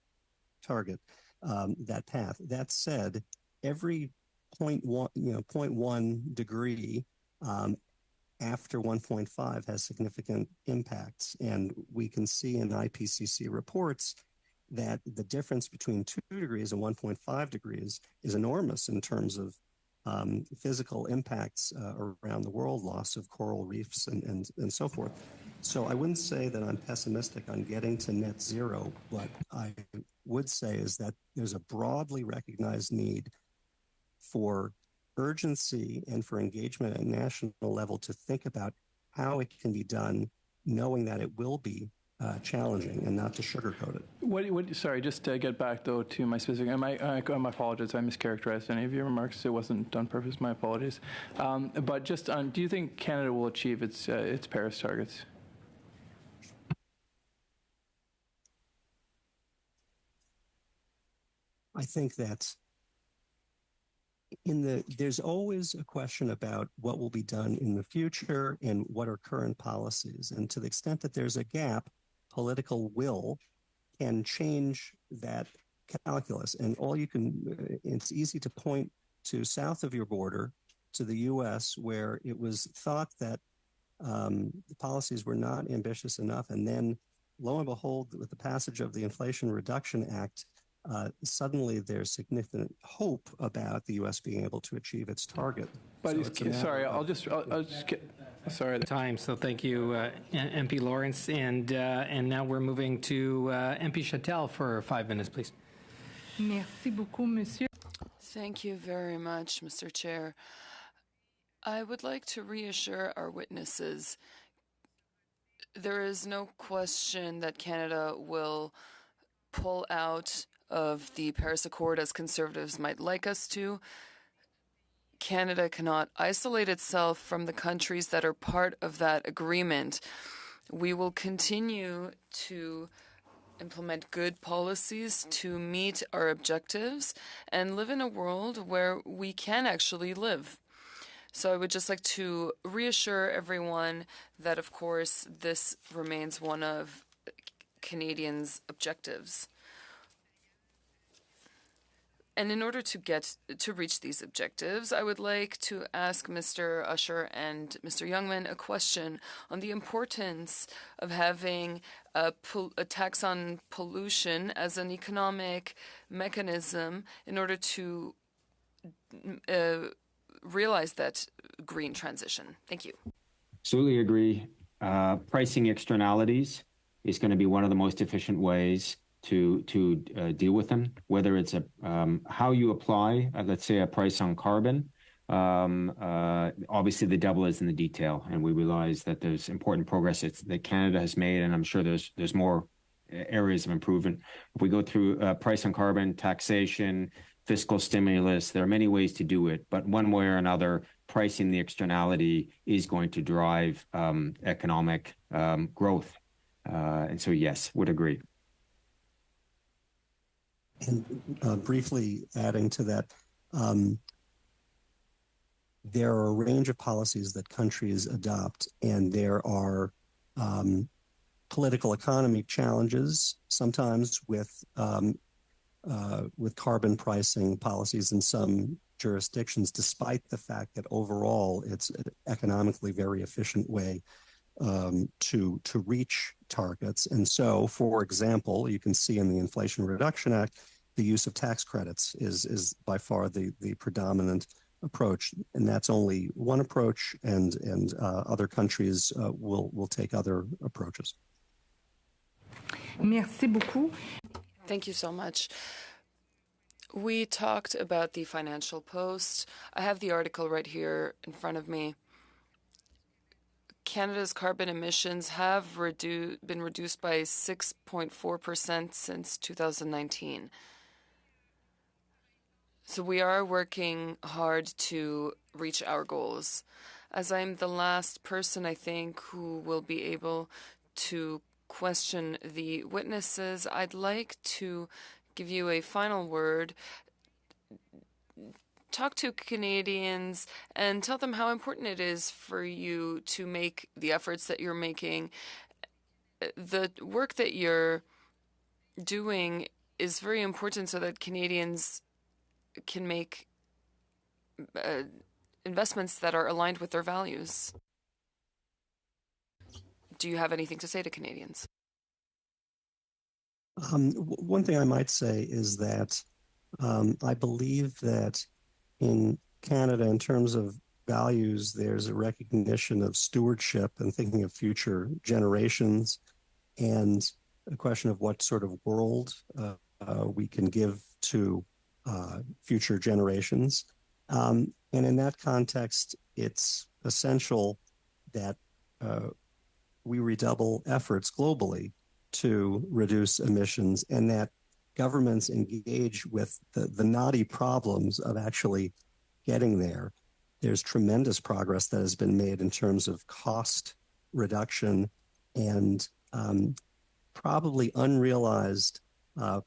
target, that path. That said, every 0.1 degree after 1.5 has significant impacts. And we can see in IPCC reports that the difference between 2 degrees and 1.5 degrees is enormous in terms of physical impacts around the world, loss of coral reefs and so forth. So I wouldn't say that I'm pessimistic on getting to net zero. What I would say is that there's a broadly recognized need for urgency and for engagement at national level to think about how it can be done, knowing that it will be challenging and not to sugarcoat it. Sorry, just to get back though to my specific, my apologies, I mischaracterized any of your remarks. It wasn't on purpose. My apologies. But just on, do you think Canada will achieve its Paris targets? I think that there's always a question about what will be done in the future and what are current policies. And to the extent that there's a gap, political will can change that calculus. And it's easy to point to south of your border, to the U.S., where it was thought that the policies were not ambitious enough. And then, lo and behold, with the passage of the Inflation Reduction Act, suddenly there's significant hope about the U.S. being able to achieve its target. But sorry, I'll just get. Sorry. Time. So thank you, MP Lawrence, and now we're moving to MP Chattel for 5 minutes, please. Merci beaucoup, Monsieur. Thank you very much, Mr. Chair. I would like to reassure our witnesses. There is no question that Canada will pull out of the Paris Accord as Conservatives might like us to. Canada cannot isolate itself from the countries that are part of that agreement. We will continue to implement good policies to meet our objectives and live in a world where we can actually live. So I would just like to reassure everyone that, of course, this remains one of Canadians' objectives. And in order to reach these objectives, I would like to ask Mr. Usher and Mr. Youngman a question on the importance of having a tax on pollution as an economic mechanism in order to realize that green transition. Thank you. Absolutely agree. Pricing externalities is going to be one of the most efficient ways to deal with them, whether it's how you apply, let's say, a price on carbon. Obviously, the devil is in the detail, and we realize that there's important progress that Canada has made, and I'm sure there's more areas of improvement. If we go through price on carbon, taxation, fiscal stimulus, there are many ways to do it, but one way or another, pricing the externality is going to drive economic growth. And so, yes, would agree. And briefly adding to that, there are a range of policies that countries adopt, and there are political economy challenges sometimes with carbon pricing policies in some jurisdictions, despite the fact that overall it's an economically very efficient way to reach targets. And so, for example, you can see in the Inflation Reduction Act, the use of tax credits is by far the predominant approach, and that's only one approach, and other countries will take other approaches. Merci beaucoup. Thank you so much. We talked about the Financial Post. I have the article right here in front of me. Canada's carbon emissions have been reduced by 6.4% since 2019. So we are working hard to reach our goals. As I'm the last person, I think, who will be able to question the witnesses, I'd like to give you a final word. Talk to Canadians and tell them how important it is for you to make the efforts that you're making. The work that you're doing is very important so that Canadians can make investments that are aligned with their values. Do you have anything to say to Canadians? One thing I might say is that I believe that in Canada, in terms of values, there's a recognition of stewardship and thinking of future generations, and a question of what sort of world we can give to future generations. And in that context, it's essential that we redouble efforts globally to reduce emissions, and that governments engage with the knotty problems of actually getting there. There's tremendous progress that has been made in terms of cost reduction and probably unrealized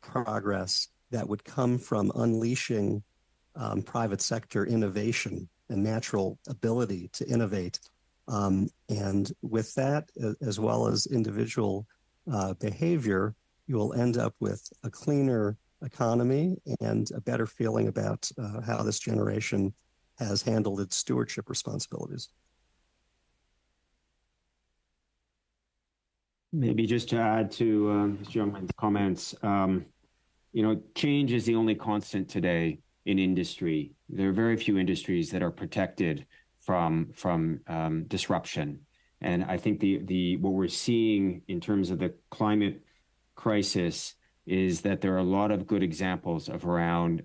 progress that would come from unleashing private sector innovation and natural ability to innovate. And with that, as well as individual behavior, you will end up with a cleaner economy and a better feeling about how this generation has handled its stewardship responsibilities. Maybe just to add to Mr. Youngman's comments, change is the only constant today in industry. There are very few industries that are protected from disruption. And I think what we're seeing in terms of the climate crisis is that there are a lot of good examples of around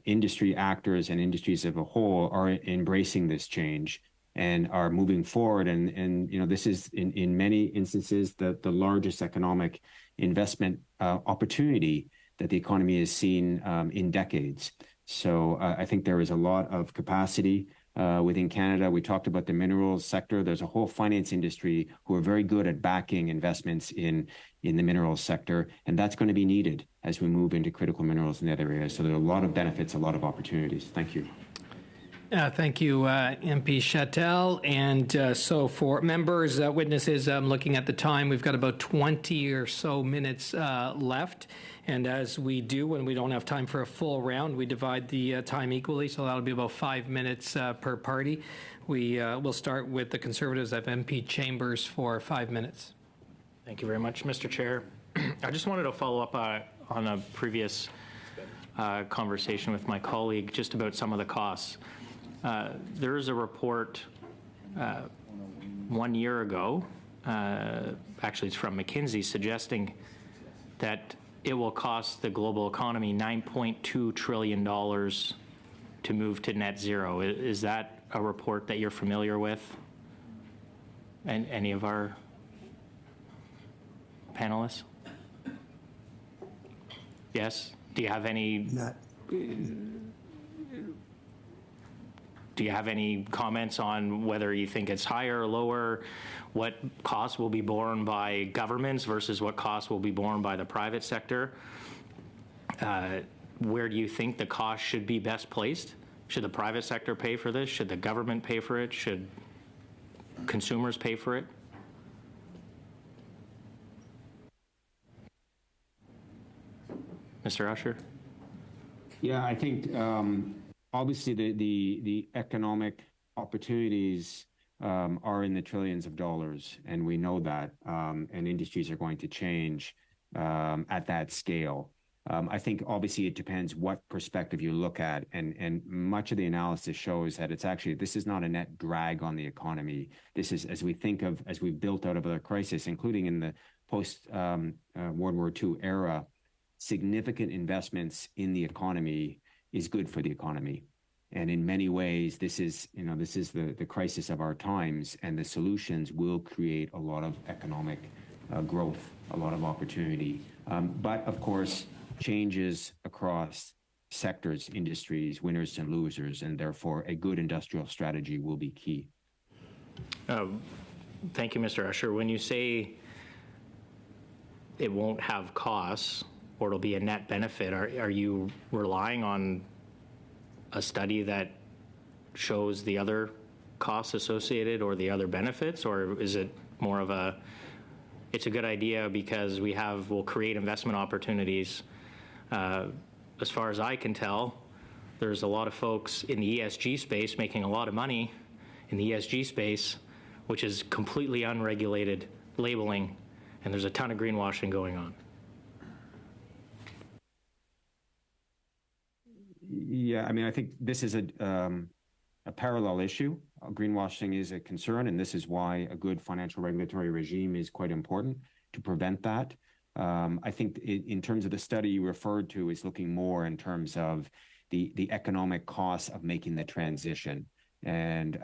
industry actors and industries as a whole are embracing this change and are moving forward. And this is in many instances the largest economic investment opportunity that the economy has seen in decades. So I think there is a lot of capacity within Canada. We talked about the minerals sector. There's a whole finance industry who are very good at backing investments in the minerals sector, and that's going to be needed as we move into critical minerals in other areas. So there are a lot of benefits, a lot of opportunities. Thank you. Thank you, MP Chattel. And so for members, witnesses, I'm looking at the time. We've got about 20 or so minutes left. And as we do when we don't have time for a full round, we divide the time equally. So that'll be about 5 minutes per party. We'll start with the Conservatives of MP Chambers for 5 minutes. Thank you very much, Mr. Chair. I just wanted to follow up on a previous conversation with my colleague just about some of the costs. There is a report 1 year ago, actually it's from McKinsey, suggesting that it will cost the global economy $9.2 trillion to move to net zero. Is that a report that you're familiar with? And any of our panelists? Yes? Do you have any... Do you have any comments on whether you think it's higher or lower? What costs will be borne by governments versus what costs will be borne by the private sector? Where do you think the cost should be best placed? Should the private sector pay for this? Should the government pay for it? Should consumers pay for it? Mr. Usher? Yeah, I think obviously the economic opportunities are in the trillions of dollars, and we know that, and industries are going to change at that scale. I think obviously it depends what perspective you look at, and much of the analysis shows that this is not a net drag on the economy. This is, as we've built out of the crisis, including in the post World War II era, significant investments in the economy is good for the economy. And in many ways, this is the crisis of our times, and the solutions will create a lot of economic growth, a lot of opportunity. But of course, changes across sectors, industries, winners and losers, and therefore a good industrial strategy will be key. Thank you, Mr. Usher. When you say it won't have costs or it'll be a net benefit, are you relying on a study that shows the other costs associated or the other benefits, or is it more of it's a good idea because we'll create investment opportunities? As far as I can tell, there's a lot of folks in the ESG space making a lot of money in the ESG space, which is completely unregulated labeling, and there's a ton of greenwashing going on. Yeah, I mean, I think this is a parallel issue. Greenwashing is a concern, and this is why a good financial regulatory regime is quite important to prevent that. I think in terms of the study you referred to is looking more in terms of the economic costs of making the transition. And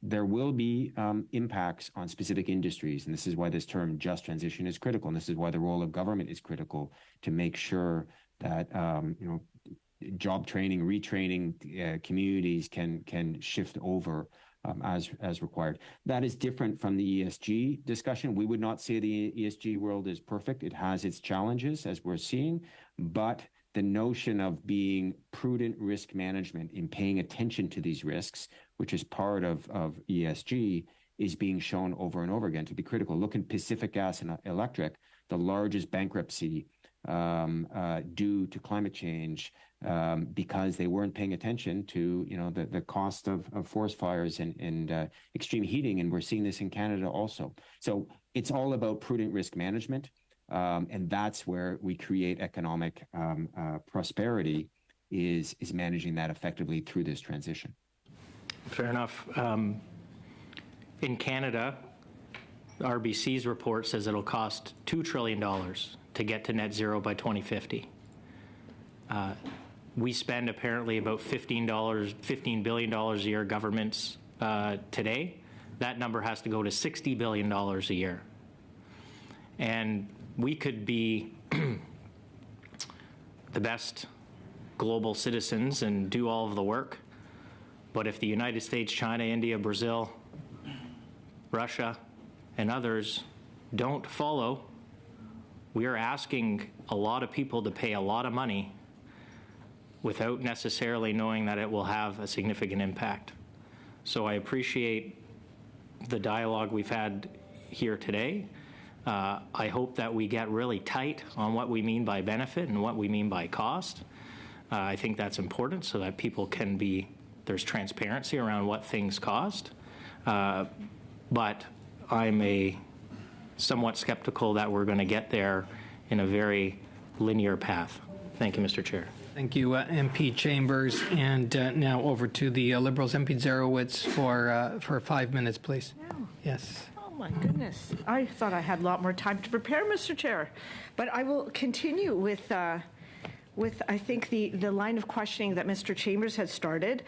there will be impacts on specific industries. And this is why this term just transition is critical. And this is why the role of government is critical to make sure that, job training, retraining communities can shift over as required. That is different from the ESG discussion. We would not say the ESG world is perfect. It has its challenges, as we're seeing, but the notion of being prudent risk management in paying attention to these risks, which is part of ESG, is being shown over and over again to be critical. Look at Pacific Gas and Electric, the largest bankruptcy due to climate change, because they weren't paying attention to the cost of forest fires and extreme heating, and we're seeing this in Canada also. So it's all about prudent risk management, and that's where we create economic prosperity, is managing that effectively through this transition. Fair enough. In Canada, RBC's report says it'll cost $2 trillion to get to net zero by 2050. We spend apparently about $15 billion a year, governments today. That number has to go to $60 billion a year. And we could be the best global citizens and do all of the work. But if the United States, China, India, Brazil, Russia, and others don't follow, we are asking a lot of people to pay a lot of money without necessarily knowing that it will have a significant impact. So I appreciate the dialogue we've had here today. I hope that we get really tight on what we mean by benefit and what we mean by cost. I think that's important so that people there's transparency around what things cost. But I'm somewhat skeptical that we're going to get there in a very linear path. Thank you, Mr. Chair. Thank you, MP Chambers. And now over to the Liberals, MP Zarowitz, for 5 minutes, please. Oh. Yes. Oh, my goodness. I thought I had a lot more time to prepare, Mr. Chair. But I will continue with I think, the line of questioning that Mr. Chambers had started.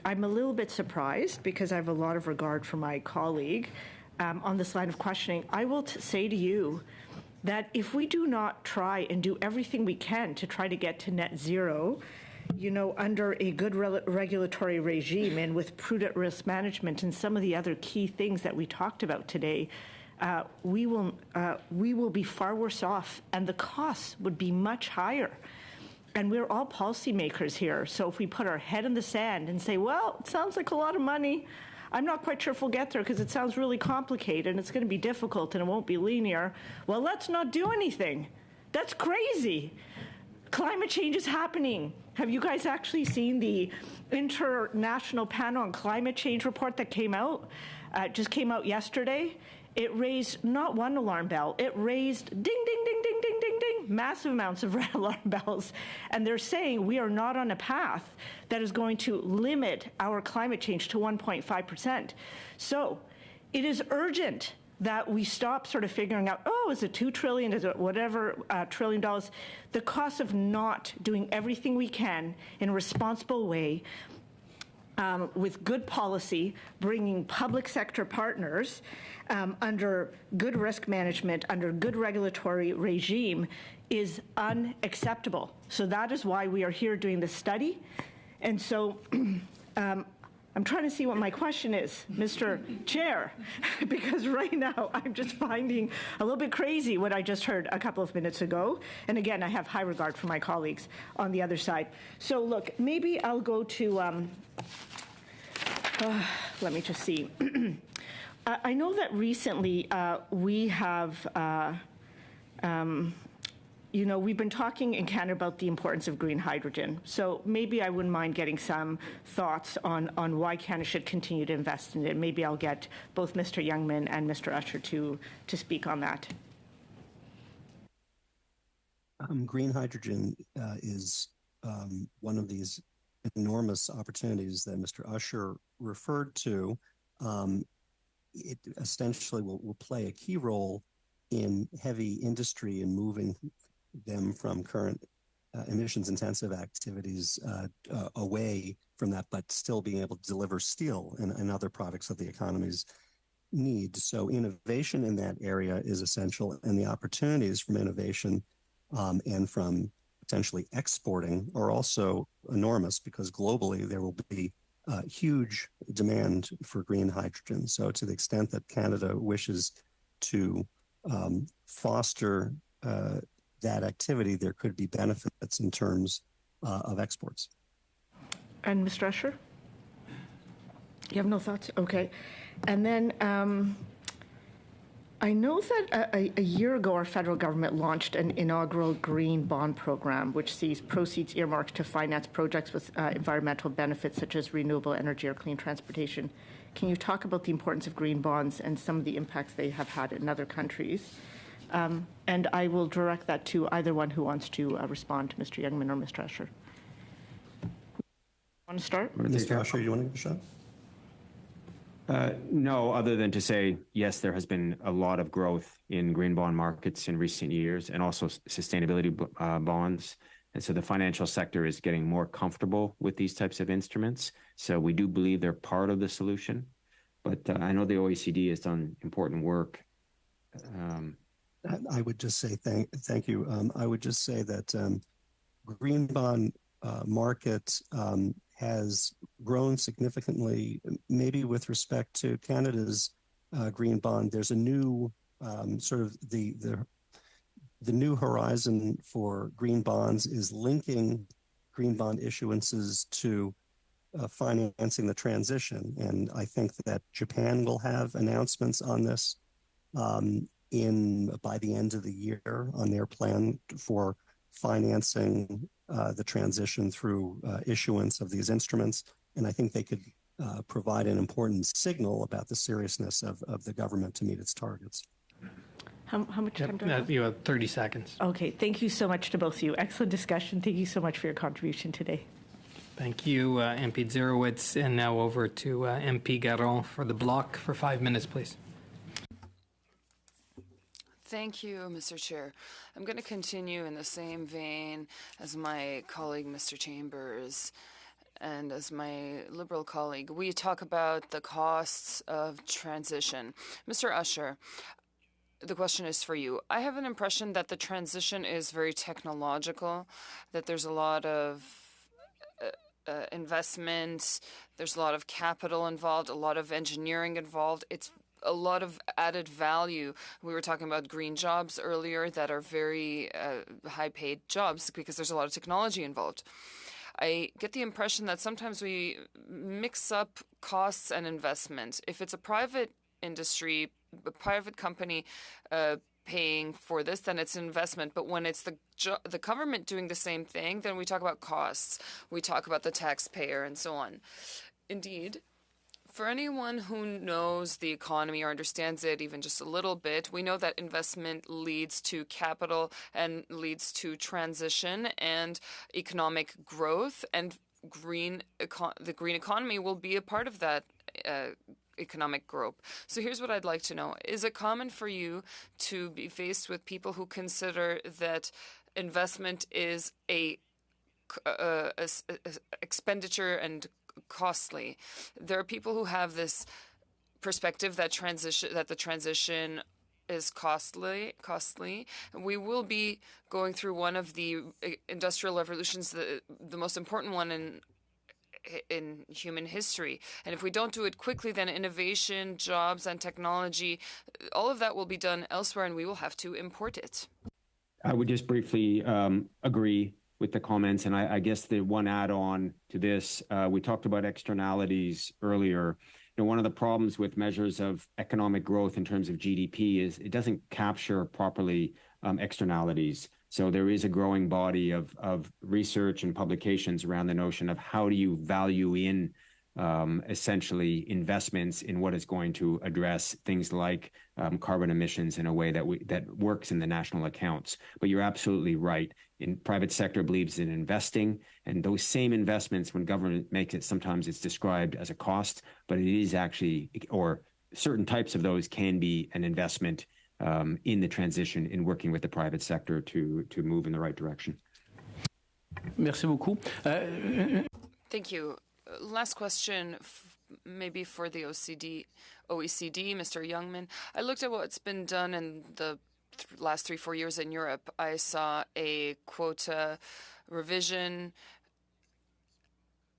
I'm a little bit surprised because I have a lot of regard for my colleague on this line of questioning. I will say to you that if we do not try and do everything we can to try to get to net zero, under a good regulatory regime and with prudent risk management and some of the other key things that we talked about today, we will be far worse off, and the costs would be much higher. And we're all policymakers here, so if we put our head in the sand and say, well, it sounds like a lot of money, I'm not quite sure if we'll get there because it sounds really complicated and it's going to be difficult and it won't be linear. Well, let's not do anything. That's crazy. Climate change is happening. Have you guys actually seen the International Panel on Climate Change report that came out? Just came out yesterday. It raised not one alarm bell. It raised ding, ding, ding, ding, ding, ding, ding. massive amounts of red alarm bells, and they're saying we are not on a path that is going to limit our climate change to 1.5%. So it is urgent that we stop sort of figuring out, oh, is it $2 trillion, is it whatever trillion dollars? The cost of not doing everything we can in a responsible way with good policy, bringing public sector partners under good risk management, under good regulatory regime is unacceptable. So that is why we are here doing this study. And so I'm trying to see what my question is, Mr. Chair, because right now I'm just finding a little bit crazy what I just heard a couple of minutes ago. And again, I have high regard for my colleagues on the other side. So look, maybe I'll go to, let me just see. I know that recently we have we've been talking in Canada about the importance of green hydrogen. So maybe I wouldn't mind getting some thoughts on why Canada should continue to invest in it. Maybe I'll get both Mr. Youngman and Mr. Usher to speak on that. Green hydrogen is one of these enormous opportunities that Mr. Usher referred to. It essentially will play a key role in heavy industry and moving them from current emissions-intensive activities away from that, but still being able to deliver steel and other products that the economies need. So innovation in that area is essential, and the opportunities from innovation and from potentially exporting are also enormous, because globally there will be huge demand for green hydrogen. So to the extent that Canada wishes to foster that activity, there could be benefits in terms of exports. And Mr. Usher? You have no thoughts? Okay. And then I know that a year ago our federal government launched an inaugural green bond program, which sees proceeds earmarked to finance projects with environmental benefits such as renewable energy or clean transportation. Can you talk about the importance of green bonds and some of the impacts they have had in other countries? And I will direct that to either one who wants to respond, Mr. Youngman or Mr. Usher. Want to start? Mr. Usher, you want to give a shot? No, other than to say, yes, there has been a lot of growth in green bond markets in recent years, and also sustainability bonds. And so the financial sector is getting more comfortable with these types of instruments. So we do believe they're part of the solution. But I know the OECD has done important work. I would just say thank you. I would just say that green bond market has grown significantly, maybe with respect to Canada's green bond. There's a new sort of the new horizon for green bonds is linking green bond issuances to financing the transition. And I think that Japan will have announcements on this by the end of the year on their plan for financing the transition through issuance of these instruments. And I think they could provide an important signal about the seriousness of the government to meet its targets. How much time do I have? You have 30 seconds. Okay, thank you so much to both of you. Excellent discussion. Thank you so much for your contribution today. Thank you, MP Zerowitz. And now over to MP Garon for the block for 5 minutes, please. Thank you, Mr. Chair. I'm going to continue in the same vein as my colleague, Mr. Chambers, and as my Liberal colleague. We talk about the costs of transition. Mr. Usher, the question is for you. I have an impression that the transition is very technological, that there's a lot of investment, there's a lot of capital involved, a lot of engineering involved. It's a lot of added value. We were talking about green jobs earlier that are very high-paid jobs because there's a lot of technology involved. I get the impression that sometimes we mix up costs and investment. If it's a private industry, a private company paying for this, then it's an investment. But when it's the government doing the same thing, then we talk about costs. We talk about the taxpayer and so on. Indeed, For anyone who knows the economy or understands it even just a little bit, we know that investment leads to capital and leads to transition and economic growth, and the green economy will be a part of that economic growth. So here's what I'd like to know. Is it common for you to be faced with people who consider that investment is a expenditure and costly? There are people who have this perspective that the transition is costly. We will be going through one of the industrial revolutions, the most important one in human history. And if we don't do it quickly, then innovation, jobs, and technology, all of that will be done elsewhere, and we will have to import it. I would just briefly agree with the comments. And I guess the one add-on to this, we talked about externalities earlier. One of the problems with measures of economic growth in terms of GDP is it doesn't capture properly externalities. So there is a growing body of research and publications around the notion of how do you value in essentially investments in what is going to address things like carbon emissions in a way that works in the national accounts. But you're absolutely right. Private sector believes in investing, and those same investments, when government makes it, sometimes it's described as a cost, but it is actually, or certain types of those can be an investment in the transition, in working with the private sector to move in the right direction. Merci beaucoup. Thank you. Last question, maybe for the OECD, Mr. Youngman. I looked at what's been done in the last 3-4 years in Europe. I saw a quota revision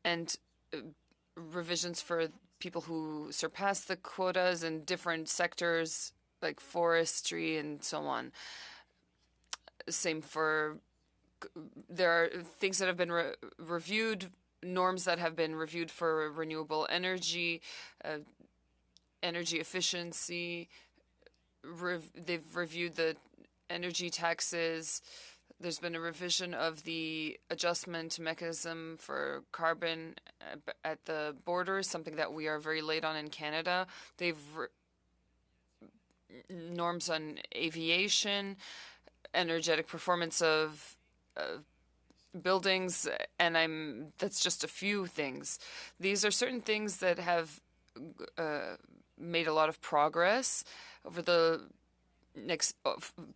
and revisions for people who surpass the quotas in different sectors like forestry and so on. Same for, there are things that have been reviewed, norms that have been reviewed for renewable energy, energy efficiency. They've reviewed the energy taxes. There's been a revision of the adjustment mechanism for carbon at the border, something that we are very late on in Canada. They've norms on aviation, energetic performance of buildings, and that's just a few things. These are certain things that have made a lot of progress over the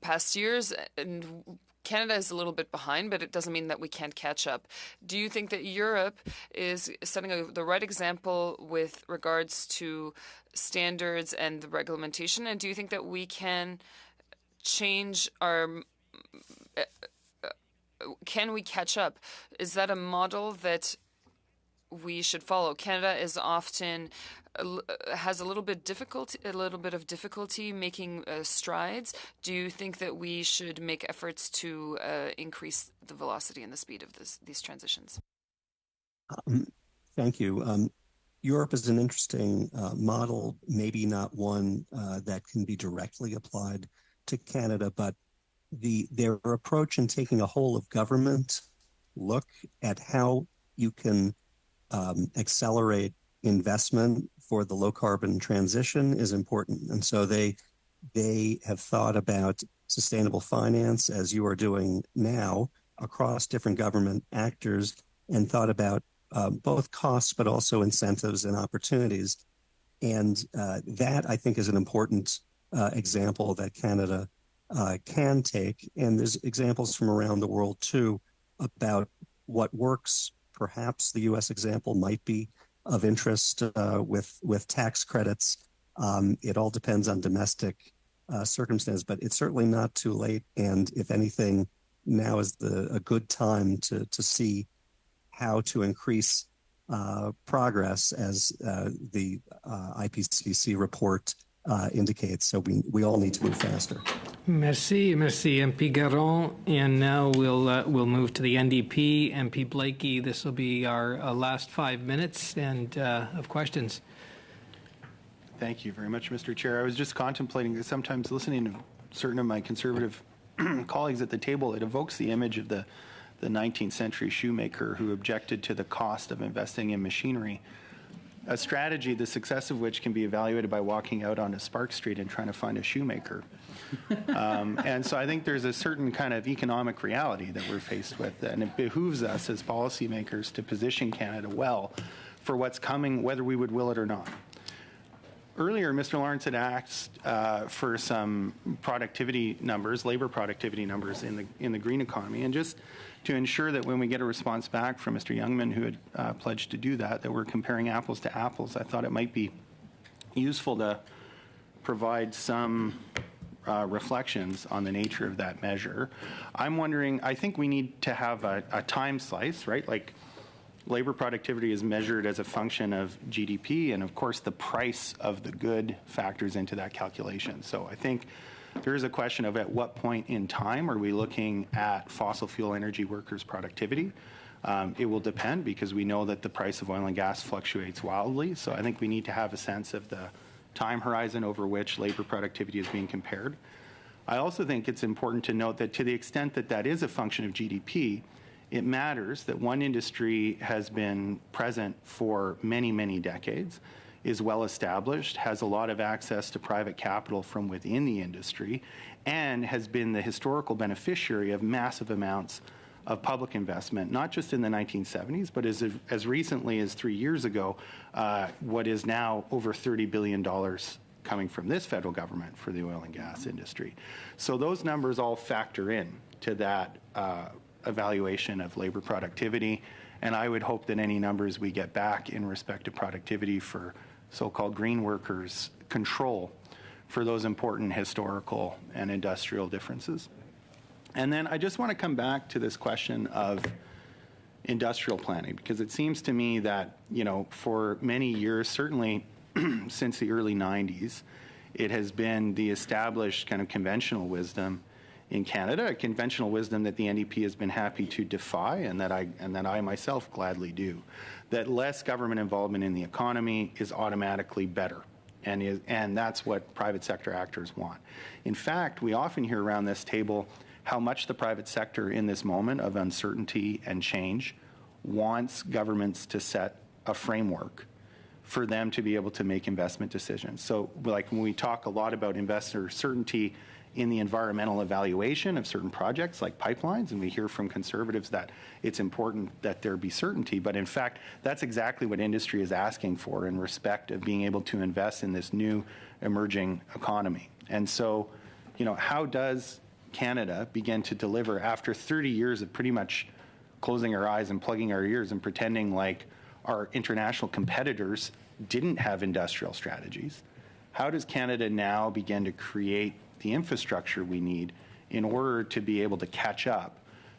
past years, and Canada is a little bit behind, but it doesn't mean that we can't catch up. Do you think that Europe is setting the right example with regards to standards and the regulation? And do you think that we can change can we catch up? Is that a model that we should follow? Canada is often has a little bit of difficulty making strides. Do you think that we should make efforts to increase the velocity and the speed of these transitions? Thank you. Europe is an interesting model, maybe not one that can be directly applied to Canada, but their approach in taking a whole of government look at how you can accelerate investment for the low carbon transition is important. And so they have thought about sustainable finance, as you are doing now, across different government actors, and thought about both costs, but also incentives and opportunities. And that, I think, is an important example that Canada can take. And there's examples from around the world, too, about what works. Perhaps the U.S. example might be of interest with tax credits. It all depends on domestic circumstance, but it's certainly not too late. And if anything, now is a good time to see how to increase progress, as the IPCC report indicates. So we all need to move faster. Merci, MP Garon. And now we'll move to the NDP. MP Blakey, this will be our last 5 minutes of questions. Thank you very much, Mr. Chair. I was just contemplating that sometimes listening to certain of my conservative colleagues at the table, it evokes the image of the 19th century shoemaker who objected to the cost of investing in machinery. a strategy, the success of which can be evaluated by walking out onto Spark Street and trying to find a shoemaker. And so I think there's a certain kind of economic reality that we're faced with, and it behooves us as policymakers to position Canada well for what's coming, whether we would will it or not. Earlier, Mr. Lawrence had asked for some productivity numbers, labor productivity numbers in the green economy, and just to ensure that when we get a response back from Mr. Youngman, who had pledged to do that, that we're comparing apples to apples, I thought it might be useful to provide some reflections on the nature of that measure. I'm wondering, I think we need to have a time slice, right? Like, labor productivity is measured as a function of GDP, and of course the price of the good factors into that calculation. So I think there is a question of at what point in time are we looking at fossil fuel energy workers' productivity. It will depend, because we know that the price of oil and gas fluctuates wildly. So I think we need to have a sense of the time horizon over which labor productivity is being compared. I also think it's important to note that to the extent that that is a function of GDP, it matters that one industry has been present for many, many decades, is well established, has a lot of access to private capital from within the industry, and has been the historical beneficiary of massive amounts of public investment, not just in the 1970s, but as recently as 3 years ago, what is now over $30 billion coming from this federal government for the oil and gas industry. So those numbers all factor in to that evaluation of labor productivity, and I would hope that any numbers we get back in respect to productivity for so-called green workers control for those important historical and industrial differences. And then I just want to come back to this question of industrial planning, because it seems to me that, you know, for many years, certainly since the early 90s, it has been the established kind of conventional wisdom in Canada, a conventional wisdom that the NDP has been happy to defy, and that I myself gladly do, that less government involvement in the economy is automatically better, and that's what private sector actors want. In fact, we often hear around this table how much the private sector in this moment of uncertainty and change wants governments to set a framework for them to be able to make investment decisions. So, like, when we talk a lot about investor certainty in the environmental evaluation of certain projects like pipelines, and we hear from conservatives that it's important that there be certainty, but in fact, that's exactly what industry is asking for in respect of being able to invest in this new emerging economy. And so, you know, how does Canada begin to deliver after 30 years of pretty much closing our eyes and plugging our ears and pretending like our international competitors didn't have industrial strategies? How does Canada now begin to create the infrastructure we need in order to be able to catch up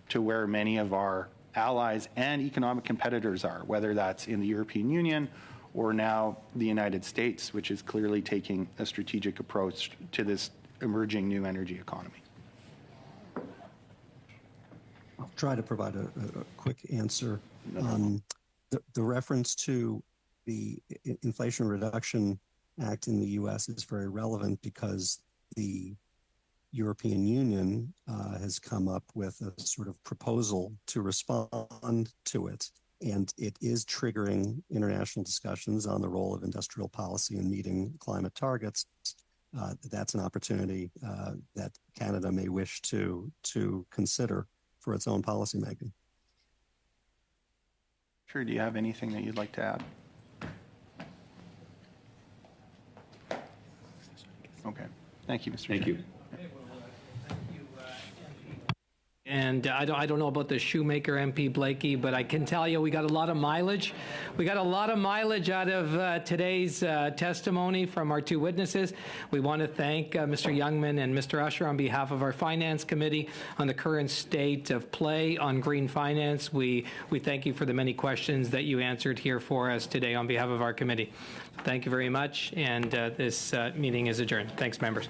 to where many of our allies and economic competitors are, whether that's in the European Union or now the United States, which is clearly taking a strategic approach to this emerging new energy economy? I'll try to provide a quick answer. The reference to the Inflation Reduction Act in the U.S. is very relevant because the European Union has come up with a sort of proposal to respond to it, and it is triggering international discussions on the role of industrial policy in meeting climate targets. That's an opportunity that Canada may wish to consider for its own policymaking. Sure. Do you have anything that you'd like to add? Okay. Thank you, Mr. Chair. Thank you. And I don't know about the shoemaker, MP Blakey, but I can tell you we got a lot of mileage. We got a lot of mileage out of today's testimony from our two witnesses. We want to thank Mr. Youngman and Mr. Usher on behalf of our Finance Committee on the current state of play on green finance. We thank you for the many questions that you answered here for us today on behalf of our committee. Thank you very much, and this meeting is adjourned. Thanks, members.